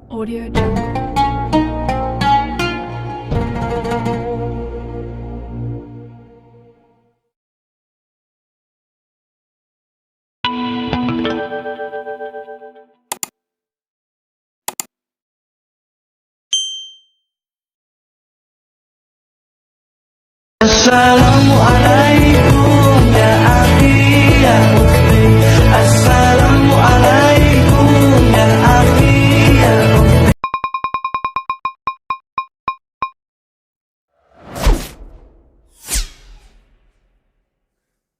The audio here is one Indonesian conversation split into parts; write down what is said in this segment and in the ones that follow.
Audio Jungle. Assalamualaikum ya akhi ya ukhti. Assalamualaikum ya akhi ya ukhti.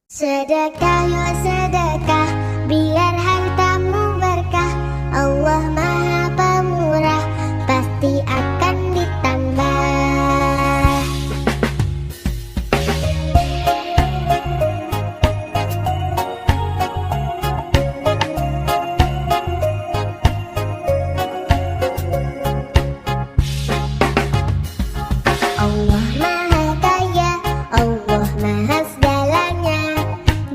Sedekah ya sedekah, biar hartamu berkah. Allah Maha Pemurah, pasti akan ditambah. Allah Maha Kaya, Allah Maha segalanya.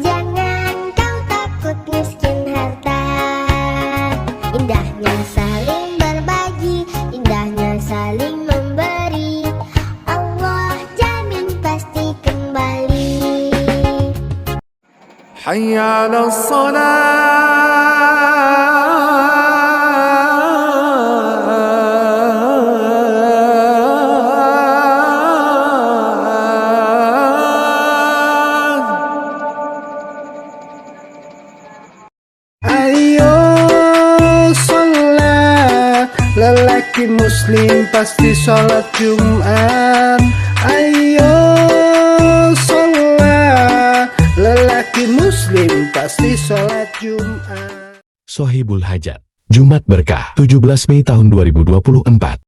Jangan kau takut miskin harta. Indahnya saling berbagi, indahnya saling memberi. Allah jamin pasti kembali. Hayya 'alas salat. Ayo sholat, lelaki muslim pasti sholat Jumat. Ayo sholat, lelaki muslim pasti sholat Jumat. Sohibul Hajat, Jumat Berkah, 17 Mei tahun 2024.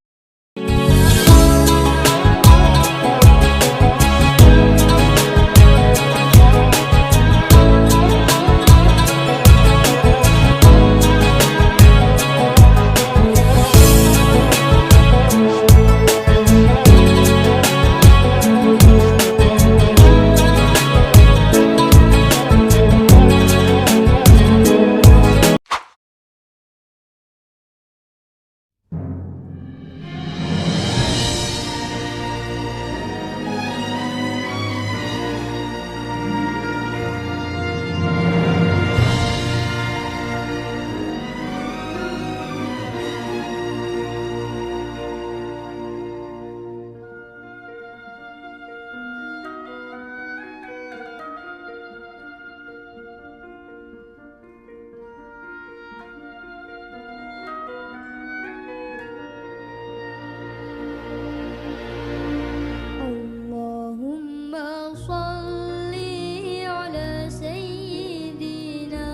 Allahumma shalli ala sayyidina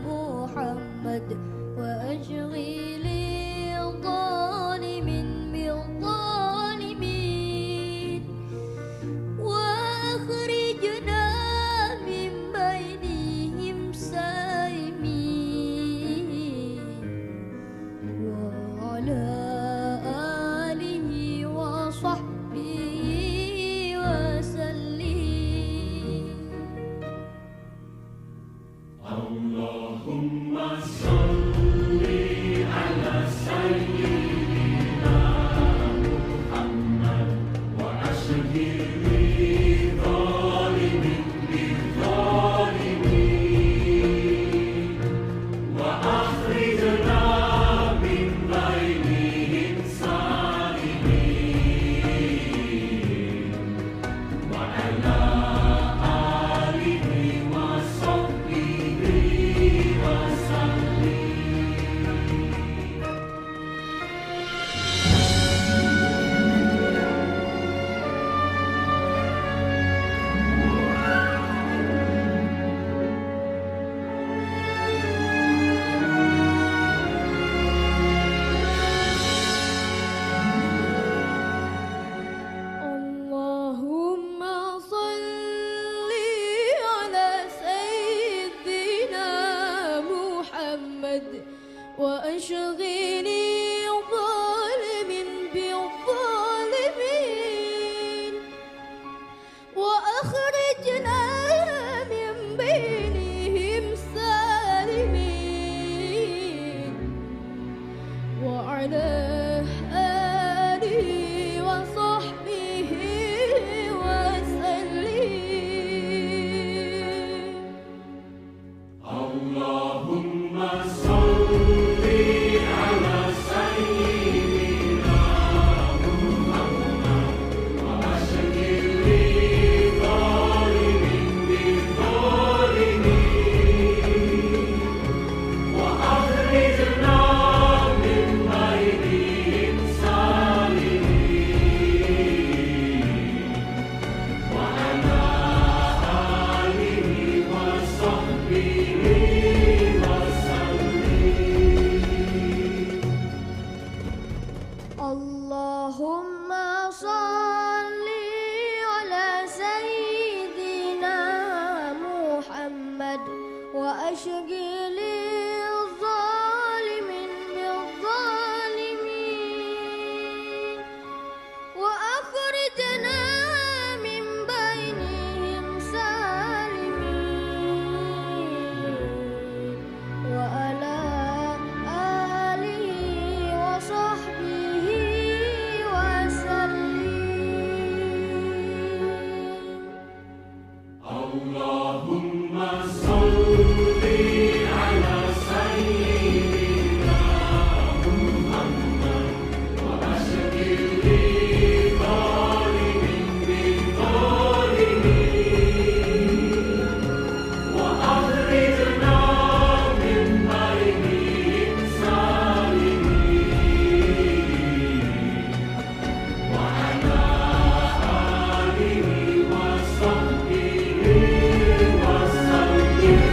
Muhammad wa ashghili zalimin bil zalimin wa akhrijna min bainihim salimin wa ala alihi wa sahbihi wa sallim. وعلى آله وصحبه وسلم. Allahumma salli ala sayyidina Muhammad wa ashghili zalimin bil-zalimin wa akhrijna min bainihim salimin wa ala alihi wa sahbihi wa sallim. Allahumma salli ala sayyidina Muhammad wa ashghili zalimin bil-zalimin wa akhrijna min bainihim salimin wa ala alihi wa sahbihi wa sallim.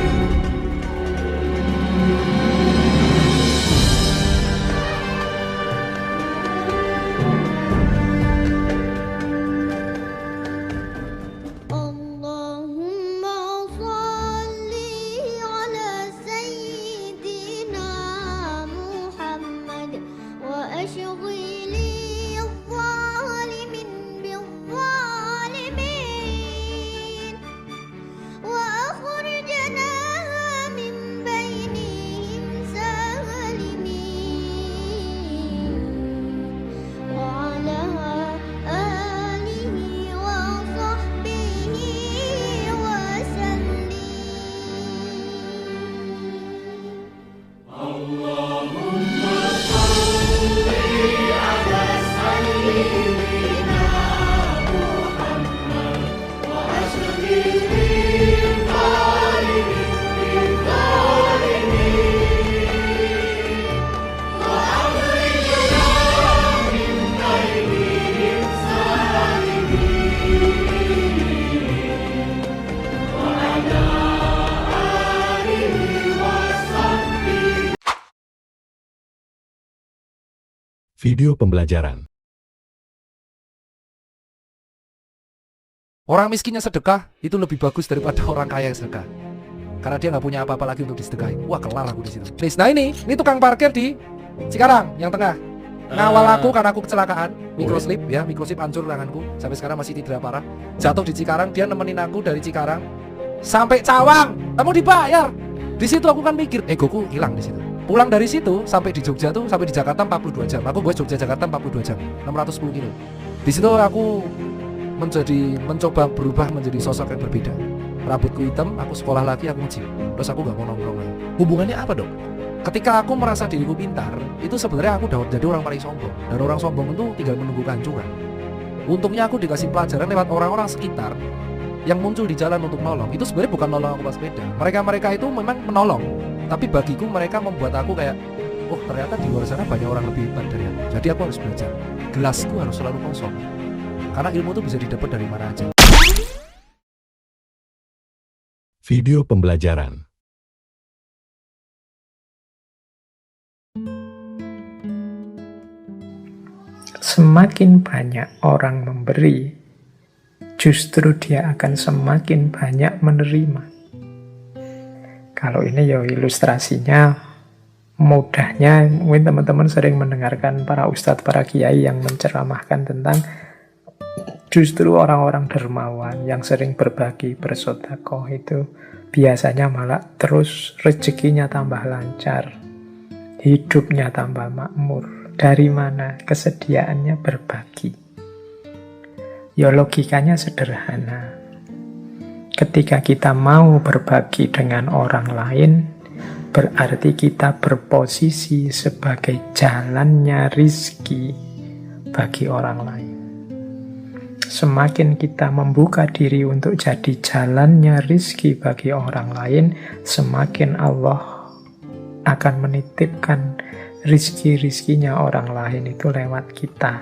Video pembelajaran. Orang miskinnya sedekah itu lebih bagus daripada orang kaya yang sedekah, karena dia nggak punya apa-apa lagi untuk disedekahi. Wah, kelar aku di situ. Please. Nah ini tukang parkir di Cikarang yang tengah. Ngawal aku karena aku kecelakaan, microslip ya, microslip hancur tanganku. Sampai sekarang masih tidak parah. Jatuh di Cikarang, dia nemenin aku dari Cikarang sampai Cawang. Kamu dibayar. Di situ aku kan mikir, egoku hilang di situ. Pulang dari situ sampai di Jogja tuh, sampai di Jakarta 42 jam. Aku gue Jogja Jakarta 42 jam, 610 kilo. Di situ aku mencoba berubah menjadi sosok yang berbeda. Rambutku hitam, aku sekolah lagi, aku nge-gym. Terus aku gak mau nongkrong lagi. Hubungannya apa dong? Ketika aku merasa diriku pintar, itu sebenarnya aku udah jadi orang paling sombong. Dan orang sombong itu tinggal menunggu kehancuran. Untungnya aku dikasih pelajaran lewat orang-orang sekitar yang muncul di jalan untuk nolong. Itu sebenarnya bukan nolong aku pas sepeda. Mereka itu memang menolong, tapi bagiku mereka membuat aku kayak, oh ternyata di luar sana banyak orang lebih hebat dari aku. Jadi aku harus belajar. Gelasku harus selalu kosong, karena ilmu itu bisa didapat dari mana aja. Video pembelajaran. Semakin banyak orang memberi, justru dia akan semakin banyak menerima. Kalau ini ya ilustrasinya, mudahnya mungkin teman-teman sering mendengarkan para ustadz, para kiai yang menceramahkan tentang justru orang-orang dermawan yang sering berbagi, bersedekah itu biasanya malah terus rezekinya tambah lancar. hidupnya tambah makmur. Dari mana? Kesediaannya berbagi. Ya logikanya sederhana. Ketika kita mau berbagi dengan orang lain, berarti kita berposisi sebagai jalannya rizki bagi orang lain. Semakin kita membuka diri untuk jadi jalannya rizki bagi orang lain, semakin Allah akan menitipkan rizki-rizkinya orang lain itu lewat kita.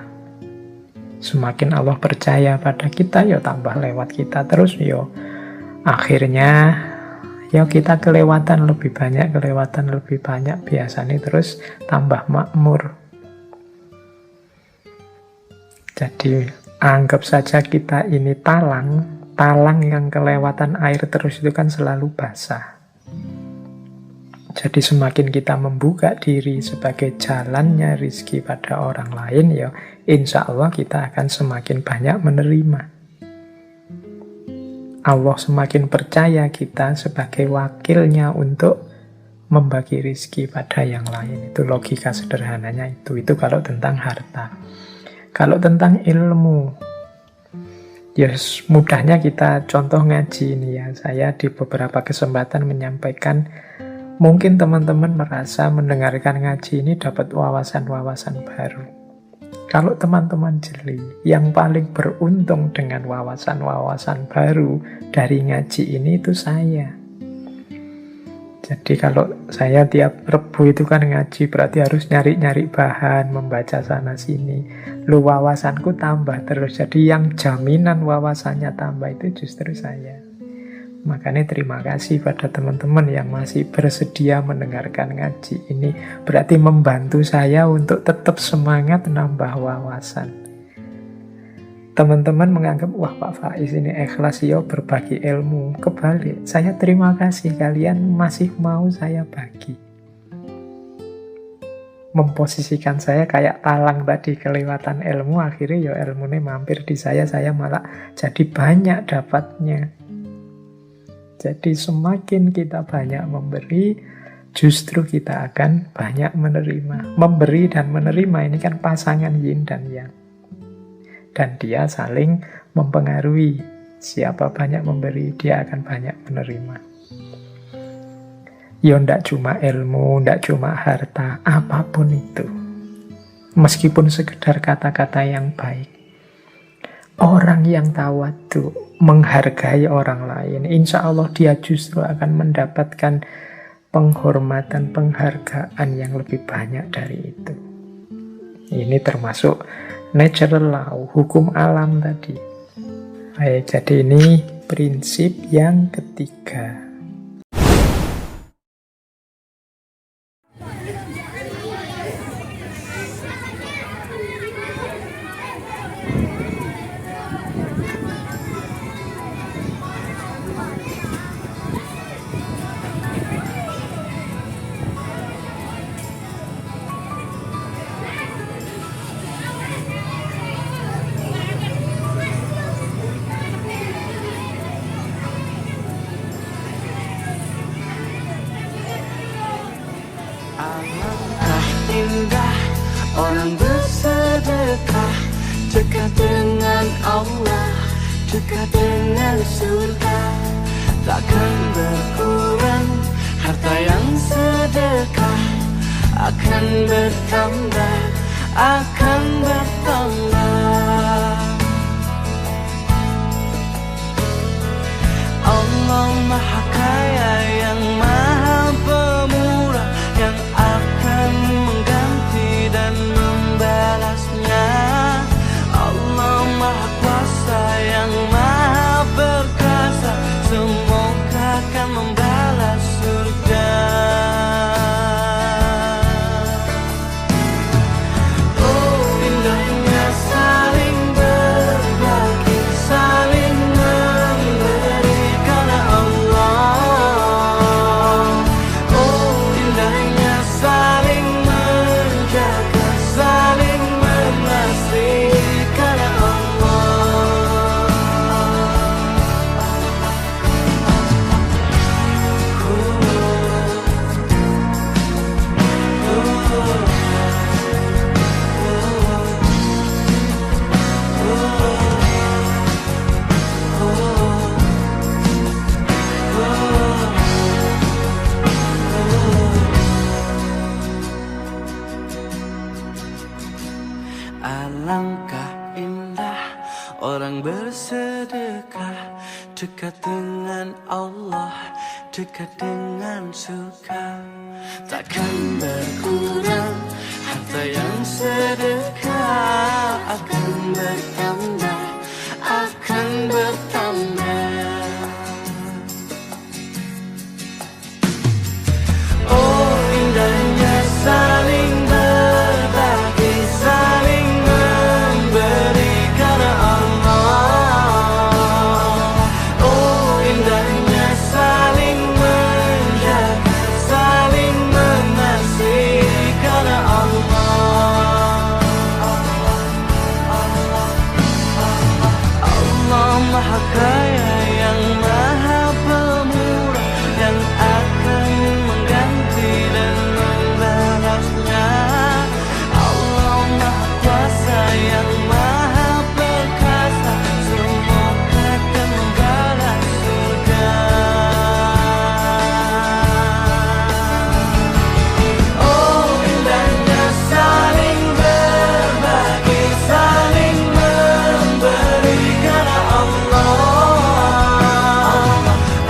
Semakin Allah percaya pada kita, ya tambah lewat kita terus, ya akhirnya ya kita kelewatan lebih banyak, biasanya terus tambah makmur. Jadi anggap saja kita ini talang yang kelewatan air terus itu kan selalu basah. Jadi semakin kita membuka diri sebagai jalannya rizki pada orang lain, ya insya Allah kita akan semakin banyak menerima. Allah semakin percaya kita sebagai wakilnya untuk membagi rizki pada yang lain. Itu logika sederhananya itu. Itu kalau tentang harta. Kalau tentang ilmu, ya mudahnya kita contoh ngaji ini ya. Saya di beberapa kesempatan menyampaikan, mungkin teman-teman merasa mendengarkan ngaji ini dapat wawasan-wawasan baru. Kalau teman-teman jeli, yang paling beruntung dengan wawasan-wawasan baru dari ngaji ini itu saya. Jadi kalau saya tiap Rebu itu kan ngaji, berarti harus nyari-nyari bahan, membaca sana-sini. Lu wawasanku tambah terus. Jadi yang jaminan wawasannya tambah itu justru saya. Makanya terima kasih pada teman-teman yang masih bersedia mendengarkan ngaji ini. Berarti membantu saya untuk tetap semangat nambah wawasan. Teman-teman menganggap, wah Pak Faiz ini ikhlas ya berbagi ilmu. Kebalik, saya terima kasih kalian masih mau saya bagi. Memposisikan saya kayak talang tadi, kelewatan ilmu, akhirnya ya ilmunya mampir di saya malah jadi banyak dapatnya. Jadi semakin kita banyak memberi, justru kita akan banyak menerima. Memberi dan menerima ini kan pasangan yin dan yang. Dan dia saling mempengaruhi. Siapa banyak memberi, dia akan banyak menerima. Ya ndak cuma ilmu, ndak cuma harta, apapun itu. Meskipun sekedar kata-kata yang baik. Orang yang tawadhu, menghargai orang lain, insya Allah dia justru akan mendapatkan penghormatan, penghargaan yang lebih banyak dari itu. Ini termasuk natural law, hukum alam tadi. Baik, jadi ini prinsip yang ketiga. Alangkah indah orang bersedekah, dekat dengan Allah, dekat dengan surga. Takkan berkurang harta yang sedekah, akan bertambah, akan bertambah. Allah Maha Kaya yang Maha Pemurah, yang akan mengganti dan membalasnya. Allah Maha Kuasa yang Maha Perkasa, semoga akan membalas surga. Oh Alangkah indah orang bersedekah, dekat dengan Allah, dekat dengan surga. Takkan berkurang harta yang sedekah, akan bertambah, akan bertambah. Oh indahnya saling berbagi, saling memberi karena Allah. Oh indahnya saling menjaga, saling mengasihi karena Allah. Allah Maha Kaya yang Maha Pemurah, yang akan mengganti dan membalasnya. Allah Maha Kuasa yang Maha Perkasa, semoga akan membalas surga. Oh indahnya saling berbagi, saling memberi karena Allah.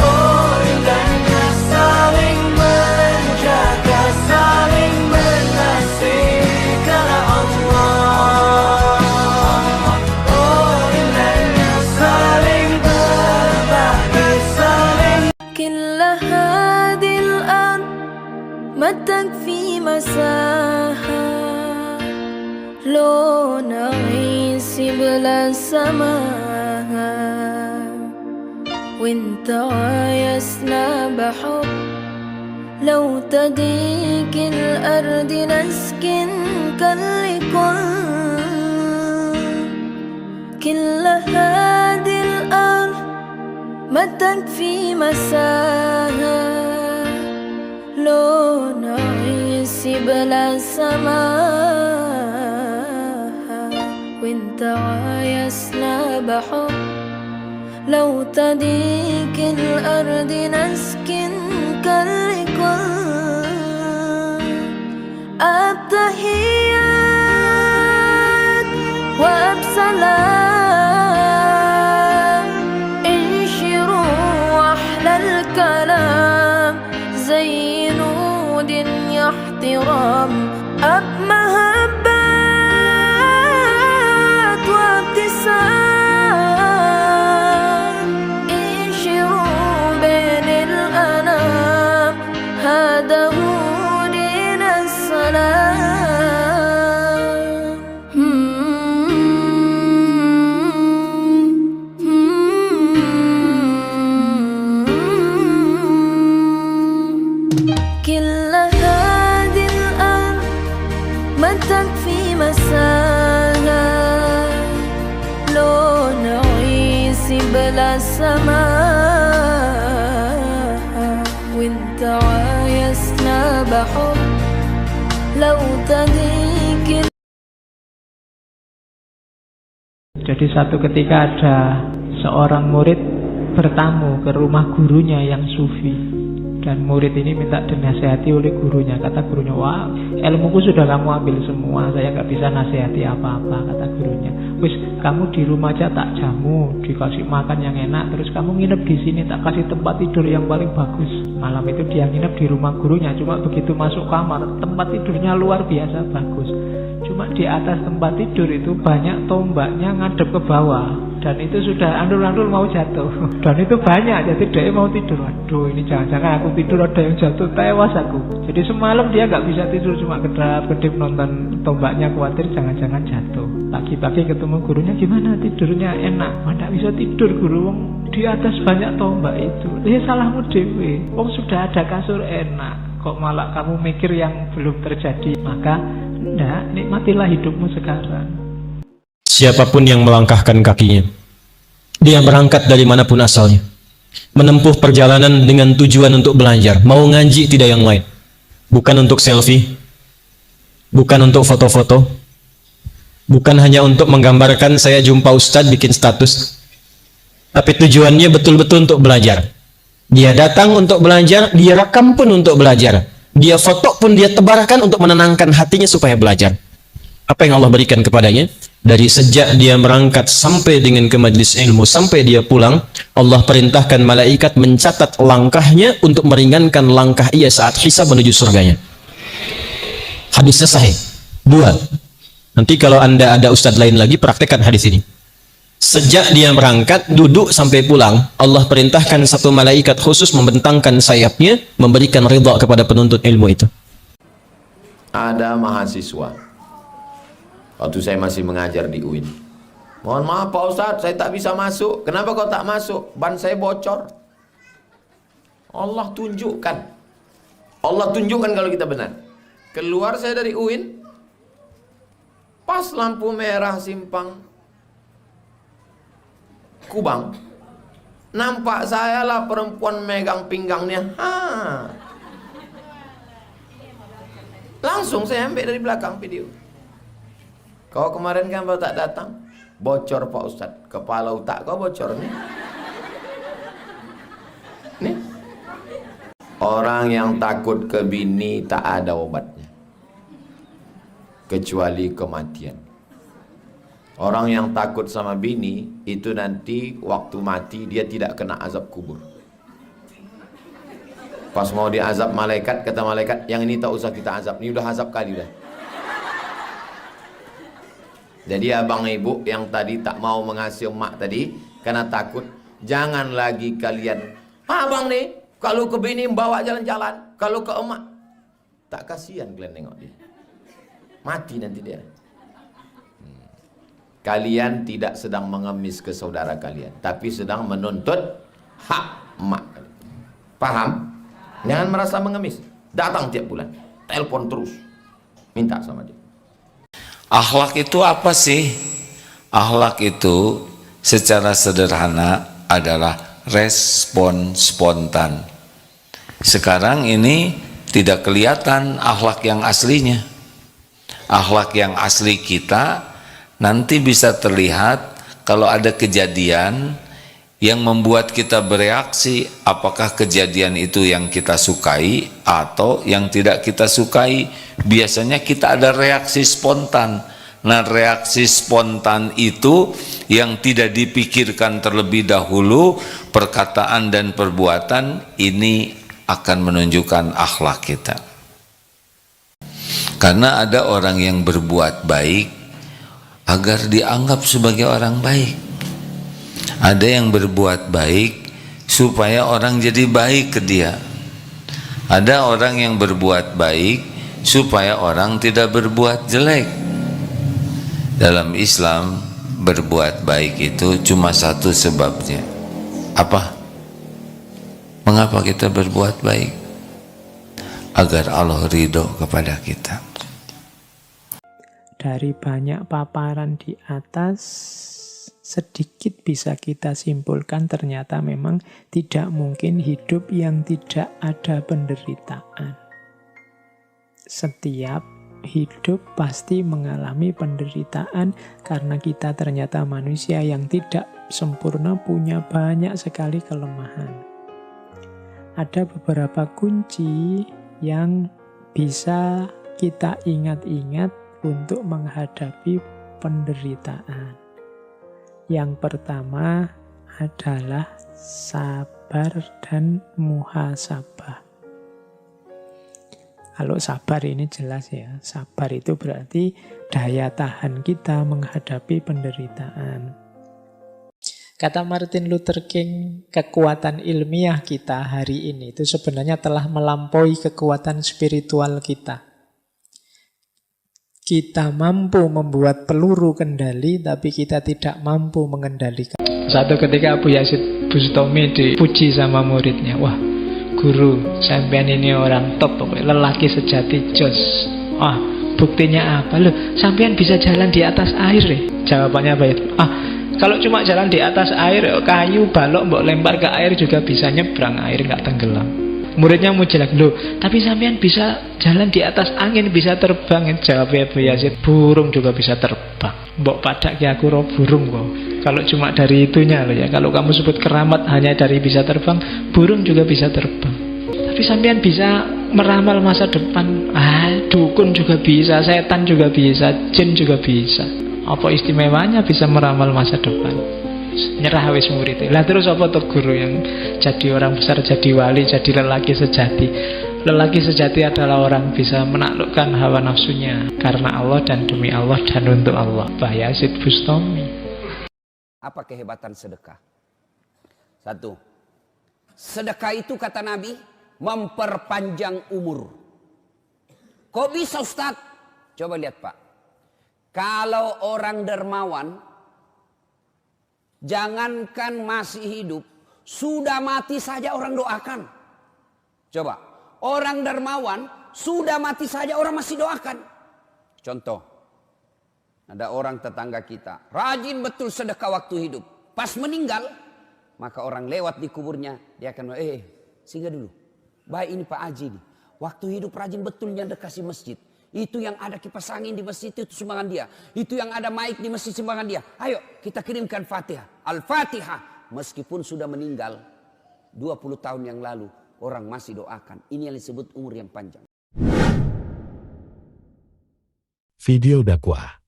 Oh indahnya saling menjaga, saling mengasihi karena Allah. Oh indahnya saling berbagi, saling. كل هذه الأرض ما تكفي مساحة لو نعيش بلا سماها وانت عايزنا بحب لو تضيق الأرض نسكن كل هذه الأرض ما تكفي مساها لو نعيش بلا سماها وانت عايزنا بحب لو تضيق الأرض نسكن التحيات وأبسلام انشروا أحلى الكلام زينوا دنيا احترام محبات وابتسام انشروا بين الأنام هذا هو دين السلام كل هذه الأرض ما تكفي مساها لو نعيش بلا سماها وانت عايزنا بحب لو تضيق. Jadi satu ketika ada seorang murid bertamu ke rumah gurunya yang sufi. Dan murid ini minta dinasehati oleh gurunya. Kata gurunya, wah ilmuku sudah kamu ambil semua, saya nggak bisa nasehati apa-apa. Kata gurunya, wis kamu di rumah aja tak jamu, dikasih makan yang enak, terus kamu nginep di sini, tak kasih tempat tidur yang paling bagus. Malam itu dia nginep di rumah gurunya, cuma begitu masuk kamar, tempat tidurnya luar biasa bagus. Cuma di atas tempat tidur itu banyak tombaknya ngadep ke bawah. Dan itu sudah andul-andul mau jatuh. Dan itu banyak, jadi dia mau tidur. Waduh, ini jangan-jangan aku tidur ada yang jatuh, tewas aku. Jadi semalam dia nggak bisa tidur, cuma kedap-kedip nonton tombaknya, khawatir jangan-jangan jatuh. Pagi-pagi ketemu gurunya, gimana tidurnya enak? Nggak bisa tidur guru, wong di atas banyak tombak itu. Ya salahmu dewe, wong sudah ada kasur enak, kok malah kamu mikir yang belum terjadi. Maka enggak, nikmatilah hidupmu sekarang. Siapapun yang melangkahkan kakinya, dia berangkat dari manapun asalnya, menempuh perjalanan dengan tujuan untuk belajar, mau ngaji tidak yang lain, bukan untuk selfie, bukan untuk foto-foto, bukan hanya untuk menggambarkan saya jumpa ustadz bikin status, tapi tujuannya betul-betul untuk belajar. Dia datang untuk belajar, dia rekam pun untuk belajar, dia foto pun dia tebarkan untuk menenangkan hatinya supaya belajar. Apa yang Allah berikan kepadanya? Dari sejak dia berangkat sampai dengan ke majlis ilmu, sampai dia pulang, Allah perintahkan malaikat mencatat langkahnya untuk meringankan langkah ia saat hisab menuju surganya. Hadisnya sahih. Buat. Nanti kalau Anda ada ustadz lain lagi, praktekkan hadis ini. Sejak dia berangkat, duduk sampai pulang, Allah perintahkan satu malaikat khusus membentangkan sayapnya, memberikan ridha kepada penuntut ilmu itu. Ada mahasiswa waktu saya masih mengajar di UIN, mohon maaf Pak Ustadz, saya tak bisa masuk. Kenapa kau tak masuk? Ban saya bocor. Allah tunjukkan kalau kita benar. Keluar saya dari UIN, pas lampu merah simpang Kubang, nampak saya lah perempuan megang pinggangnya. Langsung saya ambil dari belakang video. Kau kemarin kan baru tak datang, bocor Pak Ustadz, kepala otak kau bocor nih. Nih, orang yang takut ke bini tak ada obatnya, kecuali kematian. Orang yang takut sama bini itu nanti waktu mati dia tidak kena azab kubur. Pas mau diazab malaikat, kata malaikat, yang ini tak usah kita azab, ini udah azab kali dah. Jadi abang ibu yang tadi tak mau mengasihi emak tadi karena takut, jangan lagi kalian, abang nih kalau ke bini bawa jalan-jalan, kalau ke emak tak kasihan kalian nengok dia, mati nanti dia. Kalian tidak sedang mengemis ke saudara kalian, tapi sedang menuntut hak emak. Paham? Jangan merasa mengemis. Datang tiap bulan, telepon terus, minta sama dia. Akhlak itu apa sih? Akhlak itu secara sederhana adalah respon spontan. Sekarang ini tidak kelihatan akhlak yang aslinya. Akhlak yang asli kita nanti bisa terlihat kalau ada kejadian yang membuat kita bereaksi, apakah kejadian itu yang kita sukai atau yang tidak kita sukai. Biasanya kita ada reaksi spontan. Nah, reaksi spontan itu yang tidak dipikirkan terlebih dahulu, perkataan dan perbuatan ini akan menunjukkan akhlak kita. Karena ada orang yang berbuat baik agar dianggap sebagai orang baik. Ada yang berbuat baik supaya orang jadi baik ke dia. Ada orang yang berbuat baik supaya orang tidak berbuat jelek. Dalam Islam, berbuat baik itu cuma satu sebabnya. Apa? Mengapa kita berbuat baik? Agar Allah ridho kepada kita. Dari banyak paparan di atas, sedikit bisa kita simpulkan ternyata memang tidak mungkin hidup yang tidak ada penderitaan. Setiap hidup pasti mengalami penderitaan karena kita ternyata manusia yang tidak sempurna, punya banyak sekali kelemahan. Ada beberapa kunci yang bisa kita ingat-ingat untuk menghadapi penderitaan. Yang pertama adalah sabar dan muhasabah. Kalau sabar ini jelas ya, sabar itu berarti daya tahan kita menghadapi penderitaan. Kata Martin Luther King, kekuatan ilmiah kita hari ini itu sebenarnya telah melampaui kekuatan spiritual kita. Kita mampu membuat peluru kendali, tapi kita tidak mampu mengendalikan. Satu ketika Abu Yazid Bustami dipuji sama muridnya, wah guru, sampean ini orang top, lelaki sejati, jos. Wah, buktinya apa? Loh, sampean bisa jalan di atas air ya? Jawabannya apa ya? Kalau cuma jalan di atas air, kayu, balok, mbok lempar ke air juga bisa nyebrang, air nggak tenggelam. Muridnya muji lagi, loh, tapi sampean bisa jalan di atas angin, bisa terbang. Jawabnya Abu Yazid, burung juga bisa terbang. Mbok padak ya aku roh burung kok. Kalau cuma dari itunya loh ya. Kalau kamu sebut keramat hanya dari bisa terbang, burung juga bisa terbang. Tapi sampean bisa meramal masa depan, dukun juga bisa, setan juga bisa, jin juga bisa. Apa istimewanya bisa meramal masa depan? Nyerah wis murid. Lah terus apa tuh guru yang jadi orang besar, jadi wali, jadi lelaki sejati? Lelaki sejati adalah orang bisa menaklukkan hawa nafsunya karena Allah dan demi Allah dan untuk Allah. Mbah Yazid Bustami. Apa kehebatan sedekah? Satu, sedekah itu kata Nabi memperpanjang umur. Kok bisa Ustaz? Coba lihat Pak. Kalau orang dermawan, jangankan masih hidup, sudah mati saja orang doakan. Coba, orang dermawan sudah mati saja orang masih doakan. Contoh, ada orang tetangga kita, rajin betul sedekah waktu hidup. Pas meninggal, maka orang lewat di kuburnya, dia akan, singgah dulu. Baik ini Pak Haji nih. Waktu hidup rajin betulnya dekasi masjid. Itu yang ada kipas angin di masjid itu sumbangan dia. Itu yang ada mic di masjid sumbangan dia. Ayo kita kirimkan Fatihah. Al-Fatihah. Meskipun sudah meninggal 20 tahun yang lalu, orang masih doakan. Ini yang disebut umur yang panjang. Video dakwah.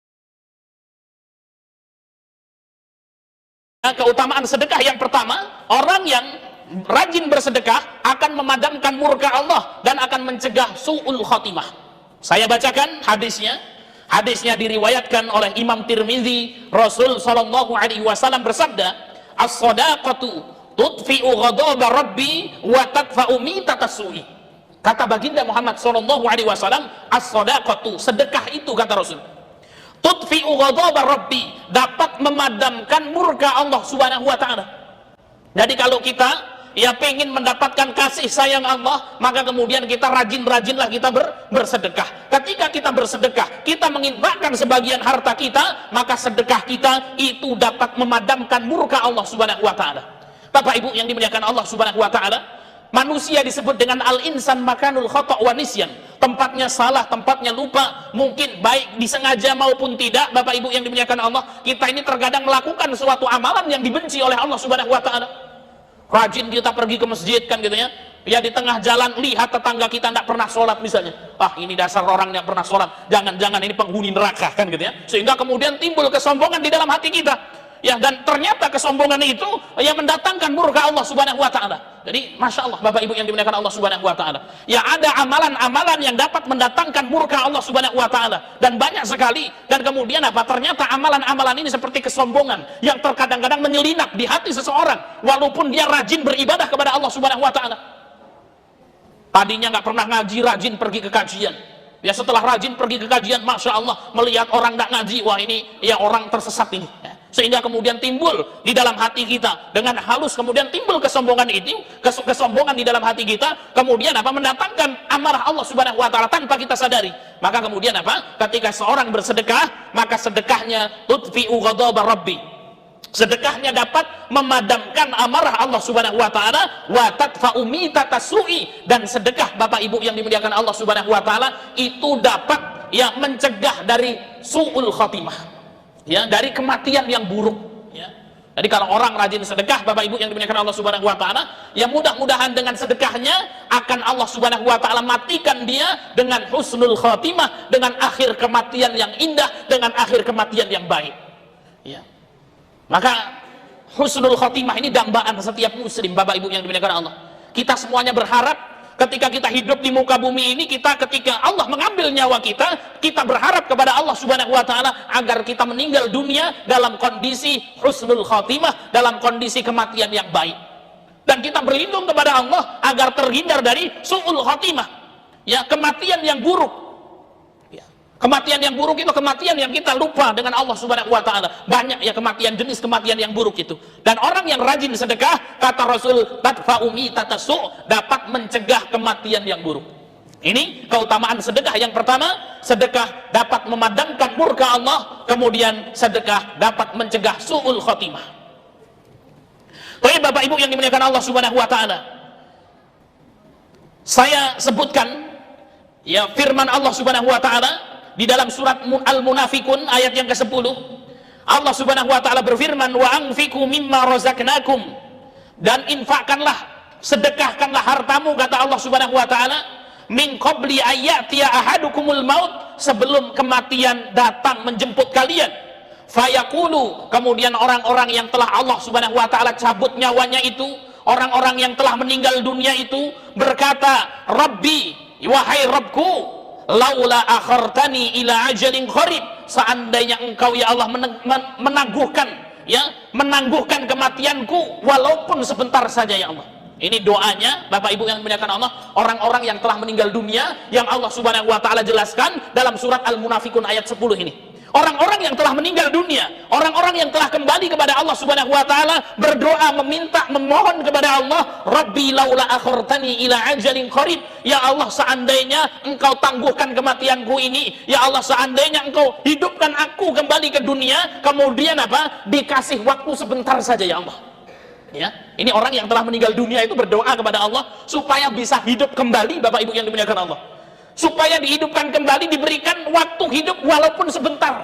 Keutamaan sedekah yang pertama, orang yang rajin bersedekah akan memadamkan murka Allah dan akan mencegah su'ul khotimah. Saya bacakan hadisnya. Hadisnya diriwayatkan oleh Imam Tirmizi. Rasul sallallahu alaihi wasallam bersabda, "As-shadaqatu tudfi'u ghadaba rabbi wa tadfa'u mitatas su'i." Kata baginda Muhammad sallallahu alaihi wasallam, "As-shadaqatu," sedekah itu kata Rasul, "tudfi'u ghadaba rabbi," dapat memadamkan murka Allah Subhanahu wa taala. Jadi kalau kita pengen mendapatkan kasih sayang Allah, maka kemudian kita rajin-rajinlah kita bersedekah. Ketika kita bersedekah, kita menginfakkan sebagian harta kita, maka sedekah kita itu dapat memadamkan murka Allah Subhanahu wa taala. Bapak Ibu yang dimuliakan Allah Subhanahu wa taala, manusia disebut dengan al-insan makanul khata' wa nisyan. Tempatnya salah, tempatnya lupa, mungkin baik disengaja maupun tidak. Bapak Ibu yang dimuliakan Allah, kita ini terkadang melakukan suatu amalan yang dibenci oleh Allah Subhanahu wa taala. Rajin kita pergi ke masjid kan gitu ya. Ya di tengah jalan lihat tetangga kita tidak pernah sholat misalnya. Ini dasar orang yang pernah sholat. Jangan-jangan ini penghuni neraka kan gitu ya. Sehingga kemudian timbul kesombongan di dalam hati kita. Ya, dan ternyata kesombongan itu yang mendatangkan murka Allah Subhanahu wa taala. Jadi Masya Allah Bapak Ibu yang dimuliakan Allah Subhanahu wa taala, ya ada amalan-amalan yang dapat mendatangkan murka Allah Subhanahu wa taala, dan banyak sekali. Dan kemudian apa? Ternyata amalan-amalan ini seperti kesombongan yang terkadang-kadang menyelinap di hati seseorang walaupun dia rajin beribadah kepada Allah Subhanahu wa taala. Tadinya nggak pernah ngaji, rajin pergi ke kajian. Ya setelah rajin pergi ke kajian, Masya Allah, melihat orang nggak ngaji, wah ini ya orang tersesat ini. Sehingga kemudian timbul di dalam hati kita dengan halus, kemudian timbul kesombongan itu, kesombongan di dalam hati kita, kemudian apa? Mendatangkan amarah Allah Subhanahu wa taala tanpa kita sadari. Maka kemudian apa? Ketika seorang bersedekah, maka sedekahnya tudfi'u ghadaba rabbi. Sedekahnya dapat memadamkan amarah Allah Subhanahu wa taala, wa tadfa'u mitatas su'i, dan sedekah Bapak Ibu yang dimuliakan Allah Subhanahu wa taala itu dapat ya mencegah dari su'ul khatimah. Ya, dari kematian yang buruk ya. Jadi kalau orang rajin sedekah Bapak Ibu yang dimuliakan Allah Subhanahu wa taala, ya mudah-mudahan dengan sedekahnya akan Allah Subhanahu wa taala matikan dia dengan husnul khatimah, dengan akhir kematian yang indah, dengan akhir kematian yang baik ya. Maka husnul khatimah ini dambaan setiap muslim Bapak Ibu yang dimuliakan Allah. Kita semuanya berharap ketika kita hidup di muka bumi ini, ketika Allah mengambil nyawa kita, kita berharap kepada Allah Subhanahu wa taala agar kita meninggal dunia dalam kondisi husnul khatimah, dalam kondisi kematian yang baik. Dan kita berlindung kepada Allah agar terhindar dari su'ul khatimah. Ya, kematian yang buruk. Ya, kematian yang buruk itu kematian yang kita lupa dengan Allah Subhanahu wa taala. Banyak ya kematian, jenis kematian yang buruk itu. Dan orang yang rajin sedekah, kata Rasul, tadfa'u mitatas su', dapat mencegah kematian yang buruk. Ini keutamaan sedekah yang pertama. Sedekah dapat memadamkan murka Allah, kemudian sedekah dapat mencegah su'ul khatimah. Baik Bapak Ibu yang dimuliakan Allah Subhanahu wa taala, saya sebutkan ya firman Allah Subhanahu wa taala di dalam surat Al-Munafikun ayat yang ke-10. Allah Subhanahu wa taala berfirman, wa anfiqu mimma razaqnakum, dan infakkanlah, sedekahkanlah hartamu, kata Allah Subhanahu wa taala, min qabli ayyatiya ahadukumul maut, sebelum kematian datang menjemput kalian. Fayaqulu, kemudian orang-orang yang telah Allah Subhanahu wa taala cabut nyawanya itu, orang-orang yang telah meninggal dunia itu berkata, Rabbi, wahai Rabbku, laula akhartani ila ajalin qarib, seandainya engkau ya Allah menangguhkan kematianku walaupun sebentar saja ya Allah. Ini doanya Bapak Ibu yang dimuliakan Allah, orang-orang yang telah meninggal dunia yang Allah Subhanahu wa taala jelaskan dalam surat Al-Munafikun ayat 10 ini. Orang-orang yang telah meninggal dunia, orang-orang yang telah kembali kepada Allah Subhanahu wa taala berdoa, meminta, memohon kepada Allah, Rabbi laula akhartani ila ajalin qarib, ya Allah seandainya engkau tangguhkan kematianku ini, ya Allah seandainya engkau hidupkan aku kembali ke dunia, kemudian apa? Dikasih waktu sebentar saja ya Allah. Ya, ini orang yang telah meninggal dunia itu berdoa kepada Allah supaya bisa hidup kembali, Bapak Ibu yang dimuliakan Allah. Supaya dihidupkan kembali, diberikan waktu hidup walaupun sebentar.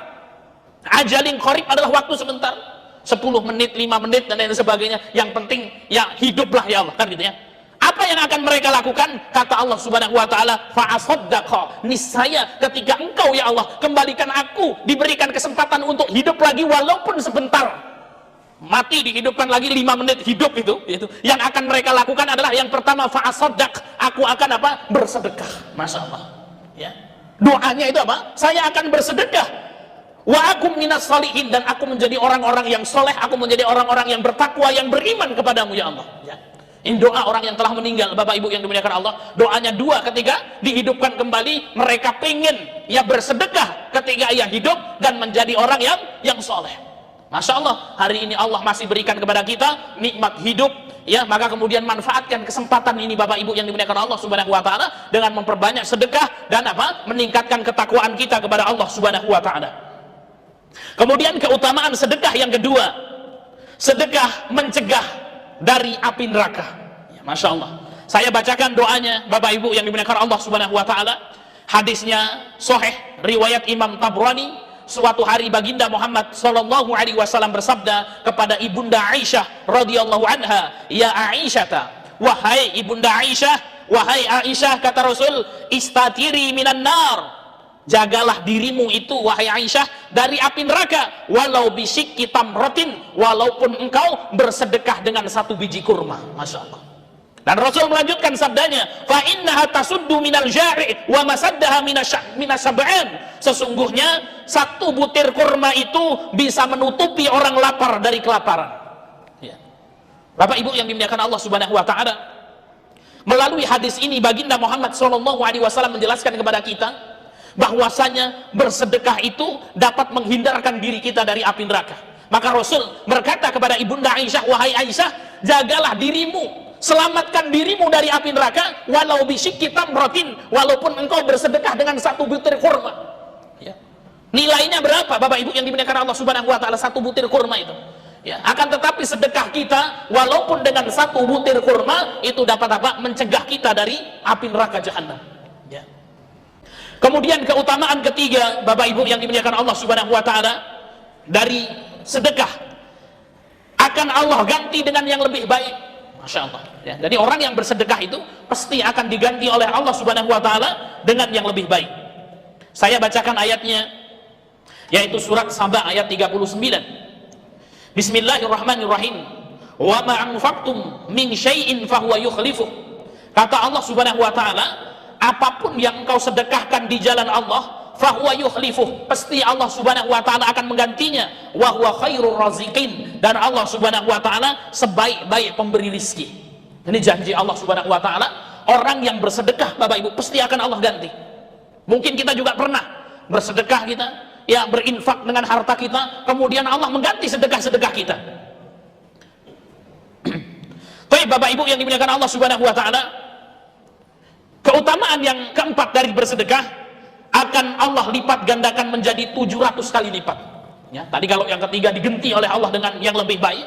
Ajalin qarib adalah waktu sebentar, 10 menit, 5 menit dan lain sebagainya. Yang penting ya hiduplah ya Allah, kan gitu ya. Apa yang akan mereka lakukan? Kata Allah Subhanahu wa taala, fa'asaddaqa, niscaya ketika engkau ya Allah kembalikan aku, diberikan kesempatan untuk hidup lagi walaupun sebentar. Mati dihidupkan lagi 5 menit hidup itu. Yang akan mereka lakukan adalah yang pertama, fa'asaddaq, aku akan apa? Bersedekah. Masya Allah ya. Doanya itu apa? Saya akan bersedekah, wa akum minas salihin, dan aku menjadi orang-orang yang soleh, aku menjadi orang-orang yang bertakwa, yang beriman kepadamu ya Allah ya. Ini doa orang yang telah meninggal, Bapak Ibu yang dimuliakan Allah. Doanya dua, ketika dihidupkan kembali mereka pengen ya bersedekah ketika ia hidup dan menjadi orang yang soleh. Masya Allah, hari ini Allah masih berikan kepada kita nikmat hidup ya, maka kemudian manfaatkan kesempatan ini Bapak Ibu yang dimuliakan Allah Subhanahu wa taala dengan memperbanyak sedekah dan apa? Meningkatkan ketakwaan kita kepada Allah Subhanahu wa taala. Kemudian keutamaan sedekah yang kedua, sedekah mencegah dari api neraka ya, Masya Allah. Saya bacakan doanya Bapak Ibu yang dimuliakan Allah Subhanahu wa taala. Hadisnya sahih riwayat Imam Tabrani. Suatu hari baginda Muhammad sallallahu alaihi wasallam bersabda kepada ibunda Aisyah radhiyallahu anha, ya Aisyah, wahai ibunda Aisyah, wahai Aisyah, kata Rasul, istatiri minan nar, jagalah dirimu itu wahai Aisyah dari api neraka, walau bisyikki tamratin, walaupun engkau bersedekah dengan 1 biji kurma. Masya Allah. Dan Rasul melanjutkan sabdanya, fa innaha tasuddu minal jari' wa masaddaha minasab'an, sesungguhnya 1 butir kurma itu bisa menutupi orang lapar dari kelaparan ya. Bapak Ibu yang dimuliakan Allah Subhanahu wa taala, melalui hadis ini baginda Muhammad sallallahu alaihi wasallam menjelaskan kepada kita bahwasanya bersedekah itu dapat menghindarkan diri kita dari api neraka. Maka Rasul berkata kepada ibunda Aisyah, wahai Aisyah, jagalah dirimu, selamatkan dirimu dari api neraka, walau bisyikki tamratin, walaupun engkau bersedekah dengan 1 butir kurma ya. Nilainya berapa Bapak Ibu yang dimuliakan Allah Subhanahu wa taala 1 butir kurma itu ya. Akan tetapi sedekah kita walaupun dengan 1 butir kurma itu dapat apa? Mencegah kita dari api neraka jahanam ya. Kemudian keutamaan ketiga Bapak Ibu yang dimuliakan Allah Subhanahu wa taala, dari sedekah akan Allah ganti dengan yang lebih baik. Masya Allah ya. Jadi orang yang bersedekah itu pasti akan diganti oleh Allah Subhanahu wa taala dengan yang lebih baik. Saya bacakan ayatnya, yaitu surat Saba ayat 39. Bismillahirrahmanirrahim. Wa ma anfaqtum min syai'in fahuwa yukhlifuh. Kata Allah Subhanahu wa taala, apapun yang engkau sedekahkan di jalan Allah, fahuwa yukhlifuh, pasti Allah Subhanahu wa taala akan menggantinya, wa huwa khairur raziqin, dan Allah Subhanahu wa taala sebaik-baik pemberi rizki. Ini janji Allah Subhanahu wa taala, orang yang bersedekah Bapak Ibu pasti akan Allah ganti. Mungkin kita juga pernah bersedekah kita ya, berinfak dengan harta kita, kemudian Allah mengganti sedekah-sedekah kita. Baik Bapak Ibu yang dimuliakan Allah Subhanahu wa taala, keutamaan yang keempat dari bersedekah, akan Allah lipat gandakan menjadi 700 kali lipat ya. Tadi kalau yang ketiga diganti oleh Allah dengan yang lebih baik,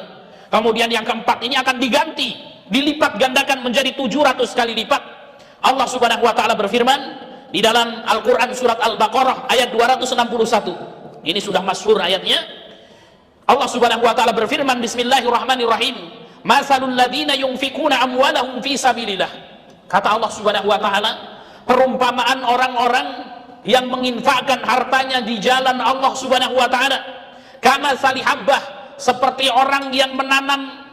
kemudian yang keempat ini akan diganti, dilipat gandakan menjadi 700 kali lipat. Allah Subhanahu wa taala berfirman di dalam Al-Qur'an surat Al-Baqarah ayat 261. Ini sudah masyhur ayatnya. Allah Subhanahu wa taala berfirman, bismillahirrahmanirrahim, masalul ladzina yunfikuna amwalahum fi sabilillah. Kata Allah Subhanahu wa taala, perumpamaan orang-orang yang menginfakkan hartanya di jalan Allah Subhanahu wa taala. Kama salihabbah, seperti orang yang menanam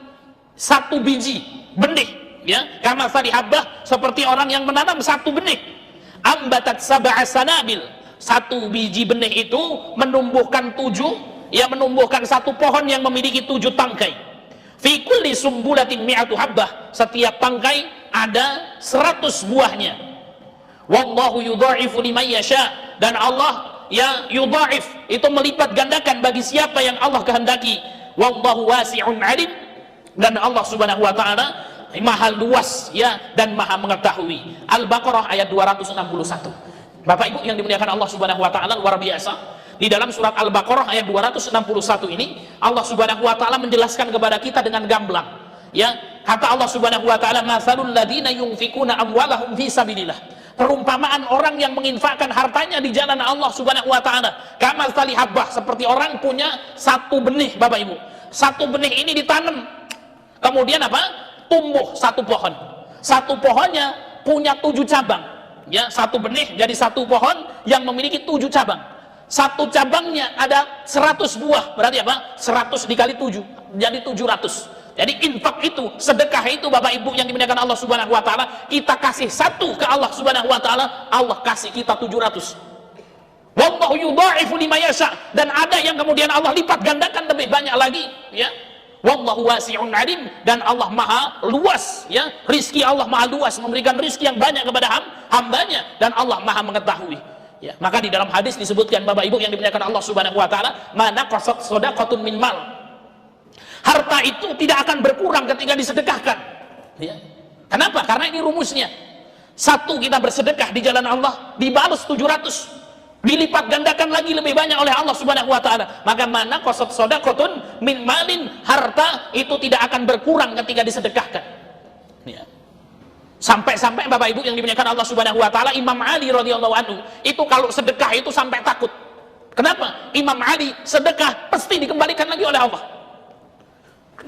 satu biji benih, ya. Kama salihabbah, seperti orang yang menanam satu benih. Ambatat sab'a sanabil, satu biji benih itu menumbuhkan 7, ya, menumbuhkan satu pohon yang memiliki 7 tangkai. Fi kulli sumbulatin mi'atu habbah, setiap tangkai ada 100 buahnya. Wallahu yudha'ifu liman yasha, dan Allah, ya, yudha'if, itu melipat gandakan bagi siapa yang Allah kehendaki. Wallahu wasi'un alim, dan Allah Subhanahu wa taala maha luas, ya, dan maha mengetahui. Al-Baqarah ayat 261. Bapak Ibu yang dimuliakan Allah Subhanahu wa taala, luar biasa. Di dalam surat Al-Baqarah ayat 261 ini Allah Subhanahu wa taala menjelaskan kepada kita dengan gamblang, ya. Kata Allah Subhanahu wa taala, "Matsalul ladzina yunfikuna amwalahum fi sabilillah." Perumpamaan orang yang menginfakkan hartanya di jalan Allah Subhanahu wa taala, kama salihabbah, seperti orang punya satu benih, Bapak Ibu. Satu benih ini ditanam, kemudian apa? Tumbuh satu pohon. Satu pohonnya punya 7 cabang, ya. Satu benih jadi satu pohon yang memiliki 7 cabang. Satu cabangnya ada 100 buah, berarti apa? 100 dikali 7 jadi 700. Jadi infak itu, sedekah itu, Bapak Ibu yang dimuliakan Allah Subhanahu wa taala, kita kasih 1 ke Allah Subhanahu wa taala, Allah kasih kita 700. Wallahu yudha'ifu liman yasha, dan ada yang kemudian Allah lipat gandakan lebih banyak lagi, ya. Wallahu wasi'un alim, dan Allah maha luas, ya. Rizki Allah maha luas, memberikan rizki yang banyak kepada hambanya, dan Allah maha mengetahui, ya. Maka di dalam hadis disebutkan, Bapak Ibu yang dimuliakan Allah Subhanahu wa taala, mana qasat shadaqatun min mal, harta itu tidak akan berkurang ketika disedekahkan, ya. Kenapa? Karena ini rumusnya. 1 kita bersedekah di jalan Allah, dibalas 700, dilipat gandakan lagi lebih banyak oleh Allah Subhanahu wa taala. Maka mana qasat shadaqatun min malin, harta itu tidak akan berkurang ketika disedekahkan, ya. Sampai-sampai Bapak Ibu yang dimuliakan Allah Subhanahu wa taala, Imam Ali radhiyallahu anhu itu kalau sedekah itu sampai takut. Kenapa? Imam Ali sedekah pasti dikembalikan lagi oleh Allah.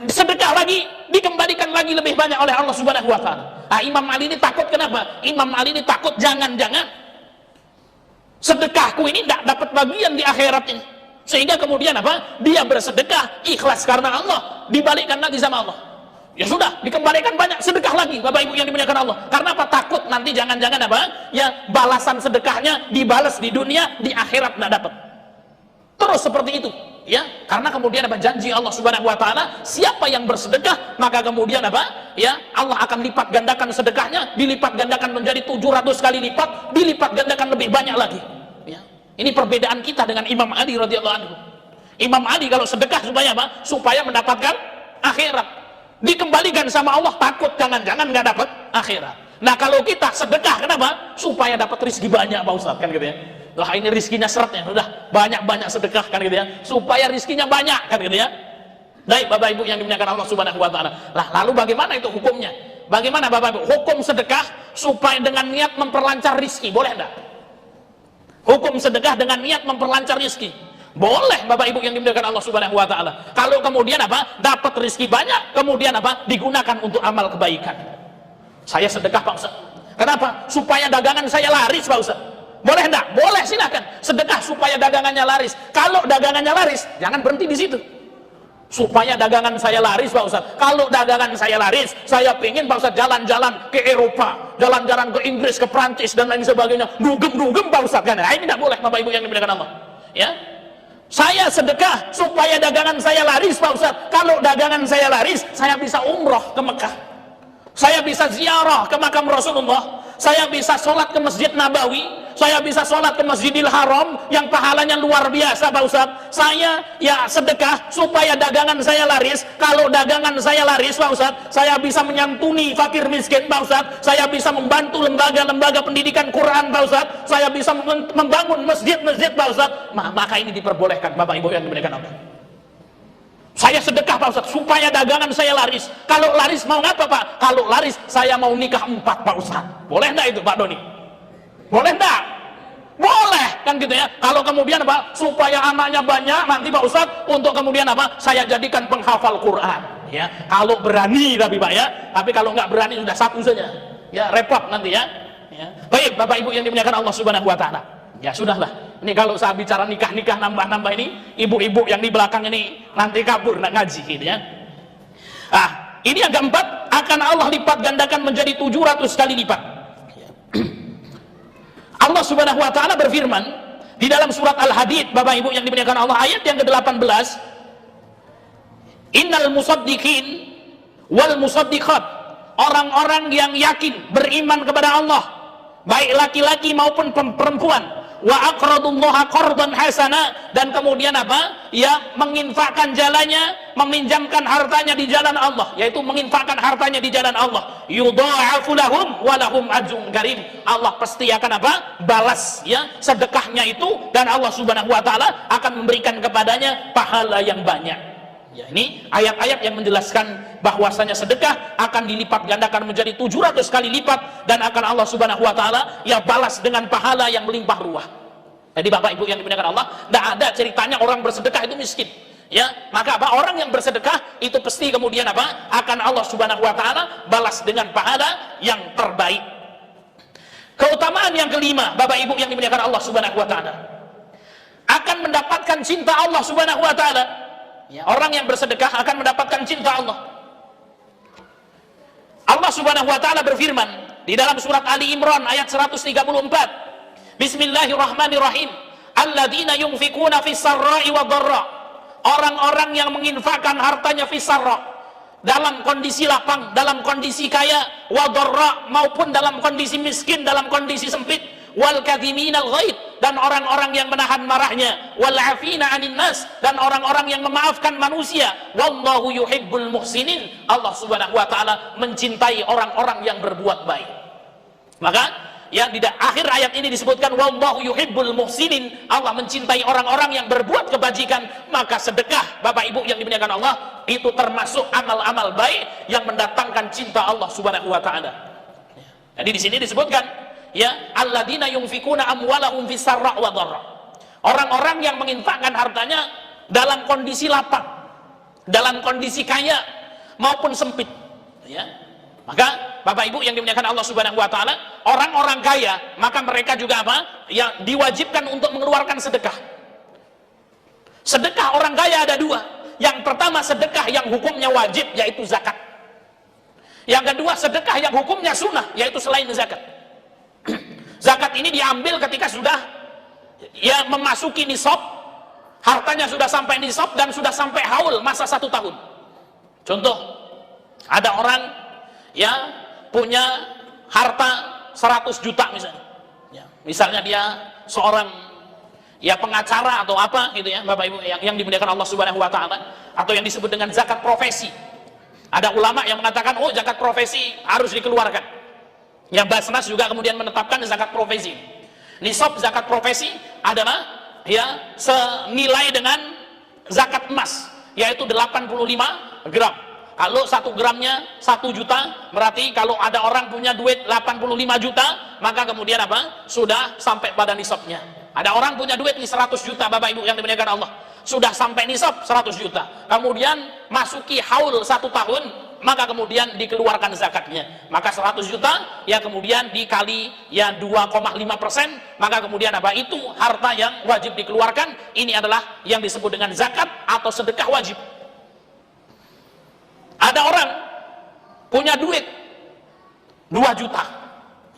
Sedekah lagi dikembalikan lagi lebih banyak oleh Allah Subhanahu wa taala. Nah, Imam Ali ini takut. Kenapa? Imam Ali ini takut jangan-jangan sedekahku ini tidak dapat bagian di akhirat ini, sehingga kemudian apa? Dia bersedekah ikhlas karena Allah, dibalikkan lagi sama Allah. Ya sudah, dikembalikan banyak, sedekah lagi, Bapak Ibu yang dimuliakan Allah. Karena apa? Takut nanti jangan-jangan apa? Ya, balasan sedekahnya dibalas di dunia, di akhirat tidak dapat. Terus seperti itu, ya. Karena kemudian apa? Janji Allah Subhanahu wa taala, siapa yang bersedekah, maka kemudian apa? Ya, Allah akan lipat gandakan sedekahnya, dilipat gandakan menjadi 700 kali lipat, dilipat gandakan lebih banyak lagi, ya. Ini perbedaan kita dengan Imam Ali radhiyallahu anhu. Imam Ali kalau sedekah supaya apa? Supaya mendapatkan akhirat. Dikembalikan sama Allah, takut jangan-jangan nggak dapat akhirat. Nah, kalau kita sedekah kenapa? Supaya dapat rezeki banyak, Pak Ustaz, kan gitu ya. Lah ini rizkinya seretnya, udah banyak-banyak sedekah, kan gitu ya, supaya rizkinya banyak, kan gitu ya. Baik Bapak Ibu yang dimuliakan Allah Subhanahu wa taala. Lah lalu bagaimana itu hukumnya? Bagaimana Bapak Ibu? Hukum sedekah supaya dengan niat memperlancar rizki, boleh enggak? Hukum sedekah dengan niat memperlancar rizki, boleh Bapak Ibu yang dimuliakan Allah Subhanahu wa taala. Kalau kemudian apa? Dapat rizki banyak, kemudian apa? Digunakan untuk amal kebaikan. Saya sedekah Pak Ustaz. Kenapa? Supaya dagangan saya laris Pak Ustaz. Boleh enggak? Boleh, silakan. Sedekah supaya dagangannya laris. Kalau dagangannya laris, jangan berhenti di situ. Supaya dagangan saya laris, Pak Ustaz. Kalau dagangan saya laris, saya pengen Pak Ustaz jalan-jalan ke Eropa, jalan-jalan ke Inggris, ke Prancis dan lain sebagainya. Dugem-dugem Pak Ustaz, kan? Nah, ini enggak boleh Bapak Ibu yang dimuliakan Allah. Ya. Saya sedekah supaya dagangan saya laris, Pak Ustaz. Kalau dagangan saya laris, saya bisa umroh ke Mekah. Saya bisa ziarah ke makam Rasulullah. Saya bisa sholat ke Masjid Nabawi. Saya bisa sholat ke Masjidil Haram yang pahalanya luar biasa, Pak Ustaz. Saya ya sedekah supaya dagangan saya laris. Kalau dagangan saya laris, Pak Ustaz, saya bisa menyantuni fakir miskin, Pak Ustaz. Saya bisa membantu lembaga-lembaga pendidikan Quran, Pak Ustaz. Saya bisa membangun masjid-masjid, Pak Ustaz. Maka ini diperbolehkan, Bapak Ibu yang dimuliakan Allah. Saya sedekah, Pak Ustaz, supaya dagangan saya laris. Kalau laris mau ngapa, Pak? Kalau laris saya mau nikah 4, Pak Ustaz. Boleh enggak itu, Pak Doni? Boleh enggak? Boleh, kan gitu ya. Kalau kemudian apa? Supaya anaknya banyak nanti Pak Ustaz, untuk kemudian apa? Saya jadikan penghafal Quran, ya. Kalau berani tapi Pak ya. Tapi kalau nggak berani sudah 1 saja. Ya, repot nanti ya. Ya. Baik, Bapak Ibu yang dimuliakan Allah Subhanahu wa taala. Ya sudahlah. Ini kalau saya bicara nikah-nikah nambah-nambah ini, ibu-ibu yang di belakang ini nanti kabur nak ngaji gitu ya. Ini yang keempat, akan Allah lipat gandakan menjadi 700 kali lipat. Allah Subhanahu wa taala berfirman di dalam surat Al-Hadid, Bapak Ibu yang dimuliakan Allah, ayat yang ke-18, Innal musaddiqin wal musaddiqat, orang-orang yang yakin beriman kepada Allah, baik laki-laki maupun perempuan, wa aqradullaha qardan hasana, dan kemudian apa? Ya, menginfakkan jalannya, meminjamkan hartanya di jalan Allah, yaitu menginfakkan hartanya di jalan Allah. Yudha'afu lahum wa lahum ajrun karim. Allah pasti akan apa? Balas ya sedekahnya itu, dan Allah Subhanahu wa taala akan memberikan kepadanya pahala yang banyak. Ya, ini ayat-ayat yang menjelaskan bahwasanya sedekah akan dilipat gandakan menjadi 700 kali lipat, dan akan Allah Subhanahu wa taala ya balas dengan pahala yang melimpah ruah. Jadi Bapak Ibu yang dimuliakan Allah, tidak ada ceritanya orang bersedekah itu miskin. Ya, maka apa? Orang yang bersedekah itu pasti kemudian apa? Akan Allah Subhanahu wa taala balas dengan pahala yang terbaik. Keutamaan yang kelima, Bapak Ibu yang dimuliakan Allah Subhanahu wa taala, akan mendapatkan cinta Allah Subhanahu wa taala. Ya, orang yang bersedekah akan mendapatkan cinta Allah. Allah Subhanahu wa taala berfirman di dalam surat Ali Imran ayat 134. Bismillahirrahmanirrahim. Alladzina yunfikuna fis sarra'i wad dharra. Orang-orang yang menginfakkan hartanya fis sarra, dalam kondisi lapang, dalam kondisi kaya, wad dharra, maupun dalam kondisi miskin, dalam kondisi sempit, wal kadhiminal ghaid, dan orang-orang yang menahan marahnya, wal afina 'anil nas, dan orang-orang yang memaafkan manusia. Wallahu yuhibbul muhsinin. Allah Subhanahu wa taala mencintai orang-orang yang berbuat baik. Maka ya di akhir ayat ini disebutkan wallahu yuhibbul muhsinin, Allah mencintai orang-orang yang berbuat kebajikan. Maka sedekah, Bapak Ibu yang dimuliakan Allah, itu termasuk amal-amal baik yang mendatangkan cinta Allah Subhanahu wa taala. Jadi di sini disebutkan ya, alladzina yunfikuna amwalahum fis sarra' wa dharra. Orang-orang yang menginfakkan hartanya dalam kondisi lapang, dalam kondisi kaya maupun sempit, ya. Maka Bapak Ibu yang dimuliakan Allah Subhanahu wa taala, orang-orang kaya, maka mereka juga apa? Ya, diwajibkan untuk mengeluarkan sedekah. Sedekah orang kaya ada dua. Yang pertama sedekah yang hukumnya wajib, yaitu zakat. Yang kedua sedekah yang hukumnya sunnah, yaitu selain zakat. Zakat ini diambil ketika sudah ya memasuki nisab, hartanya sudah sampai nisab dan sudah sampai haul masa 1 tahun. Contoh, ada orang ya punya harta 100 juta misalnya. Ya, misalnya dia seorang ya pengacara atau apa gitu ya, Bapak Ibu yang dimuliakan Allah Subhanahu wa taala, atau yang disebut dengan zakat profesi. Ada ulama yang mengatakan, oh zakat profesi harus dikeluarkan. Yang Basnas juga kemudian menetapkan zakat profesi. Nisab zakat profesi adalah ya senilai dengan zakat emas, yaitu 85 gram. Kalau 1 gramnya 1 juta, berarti kalau ada orang punya duit 85 juta, maka kemudian apa? Sudah sampai pada nisabnya. Ada orang punya duit 100 juta, Bapak Ibu yang dimuliakan Allah, sudah sampai nisab 100 juta. Kemudian masuki haul 1 tahun, maka kemudian dikeluarkan zakatnya. Maka 100 juta ya kemudian dikali ya 2,5%, maka kemudian apa? Itu harta yang wajib dikeluarkan. Ini adalah yang disebut dengan zakat atau sedekah wajib. Ada orang punya duit 2 juta,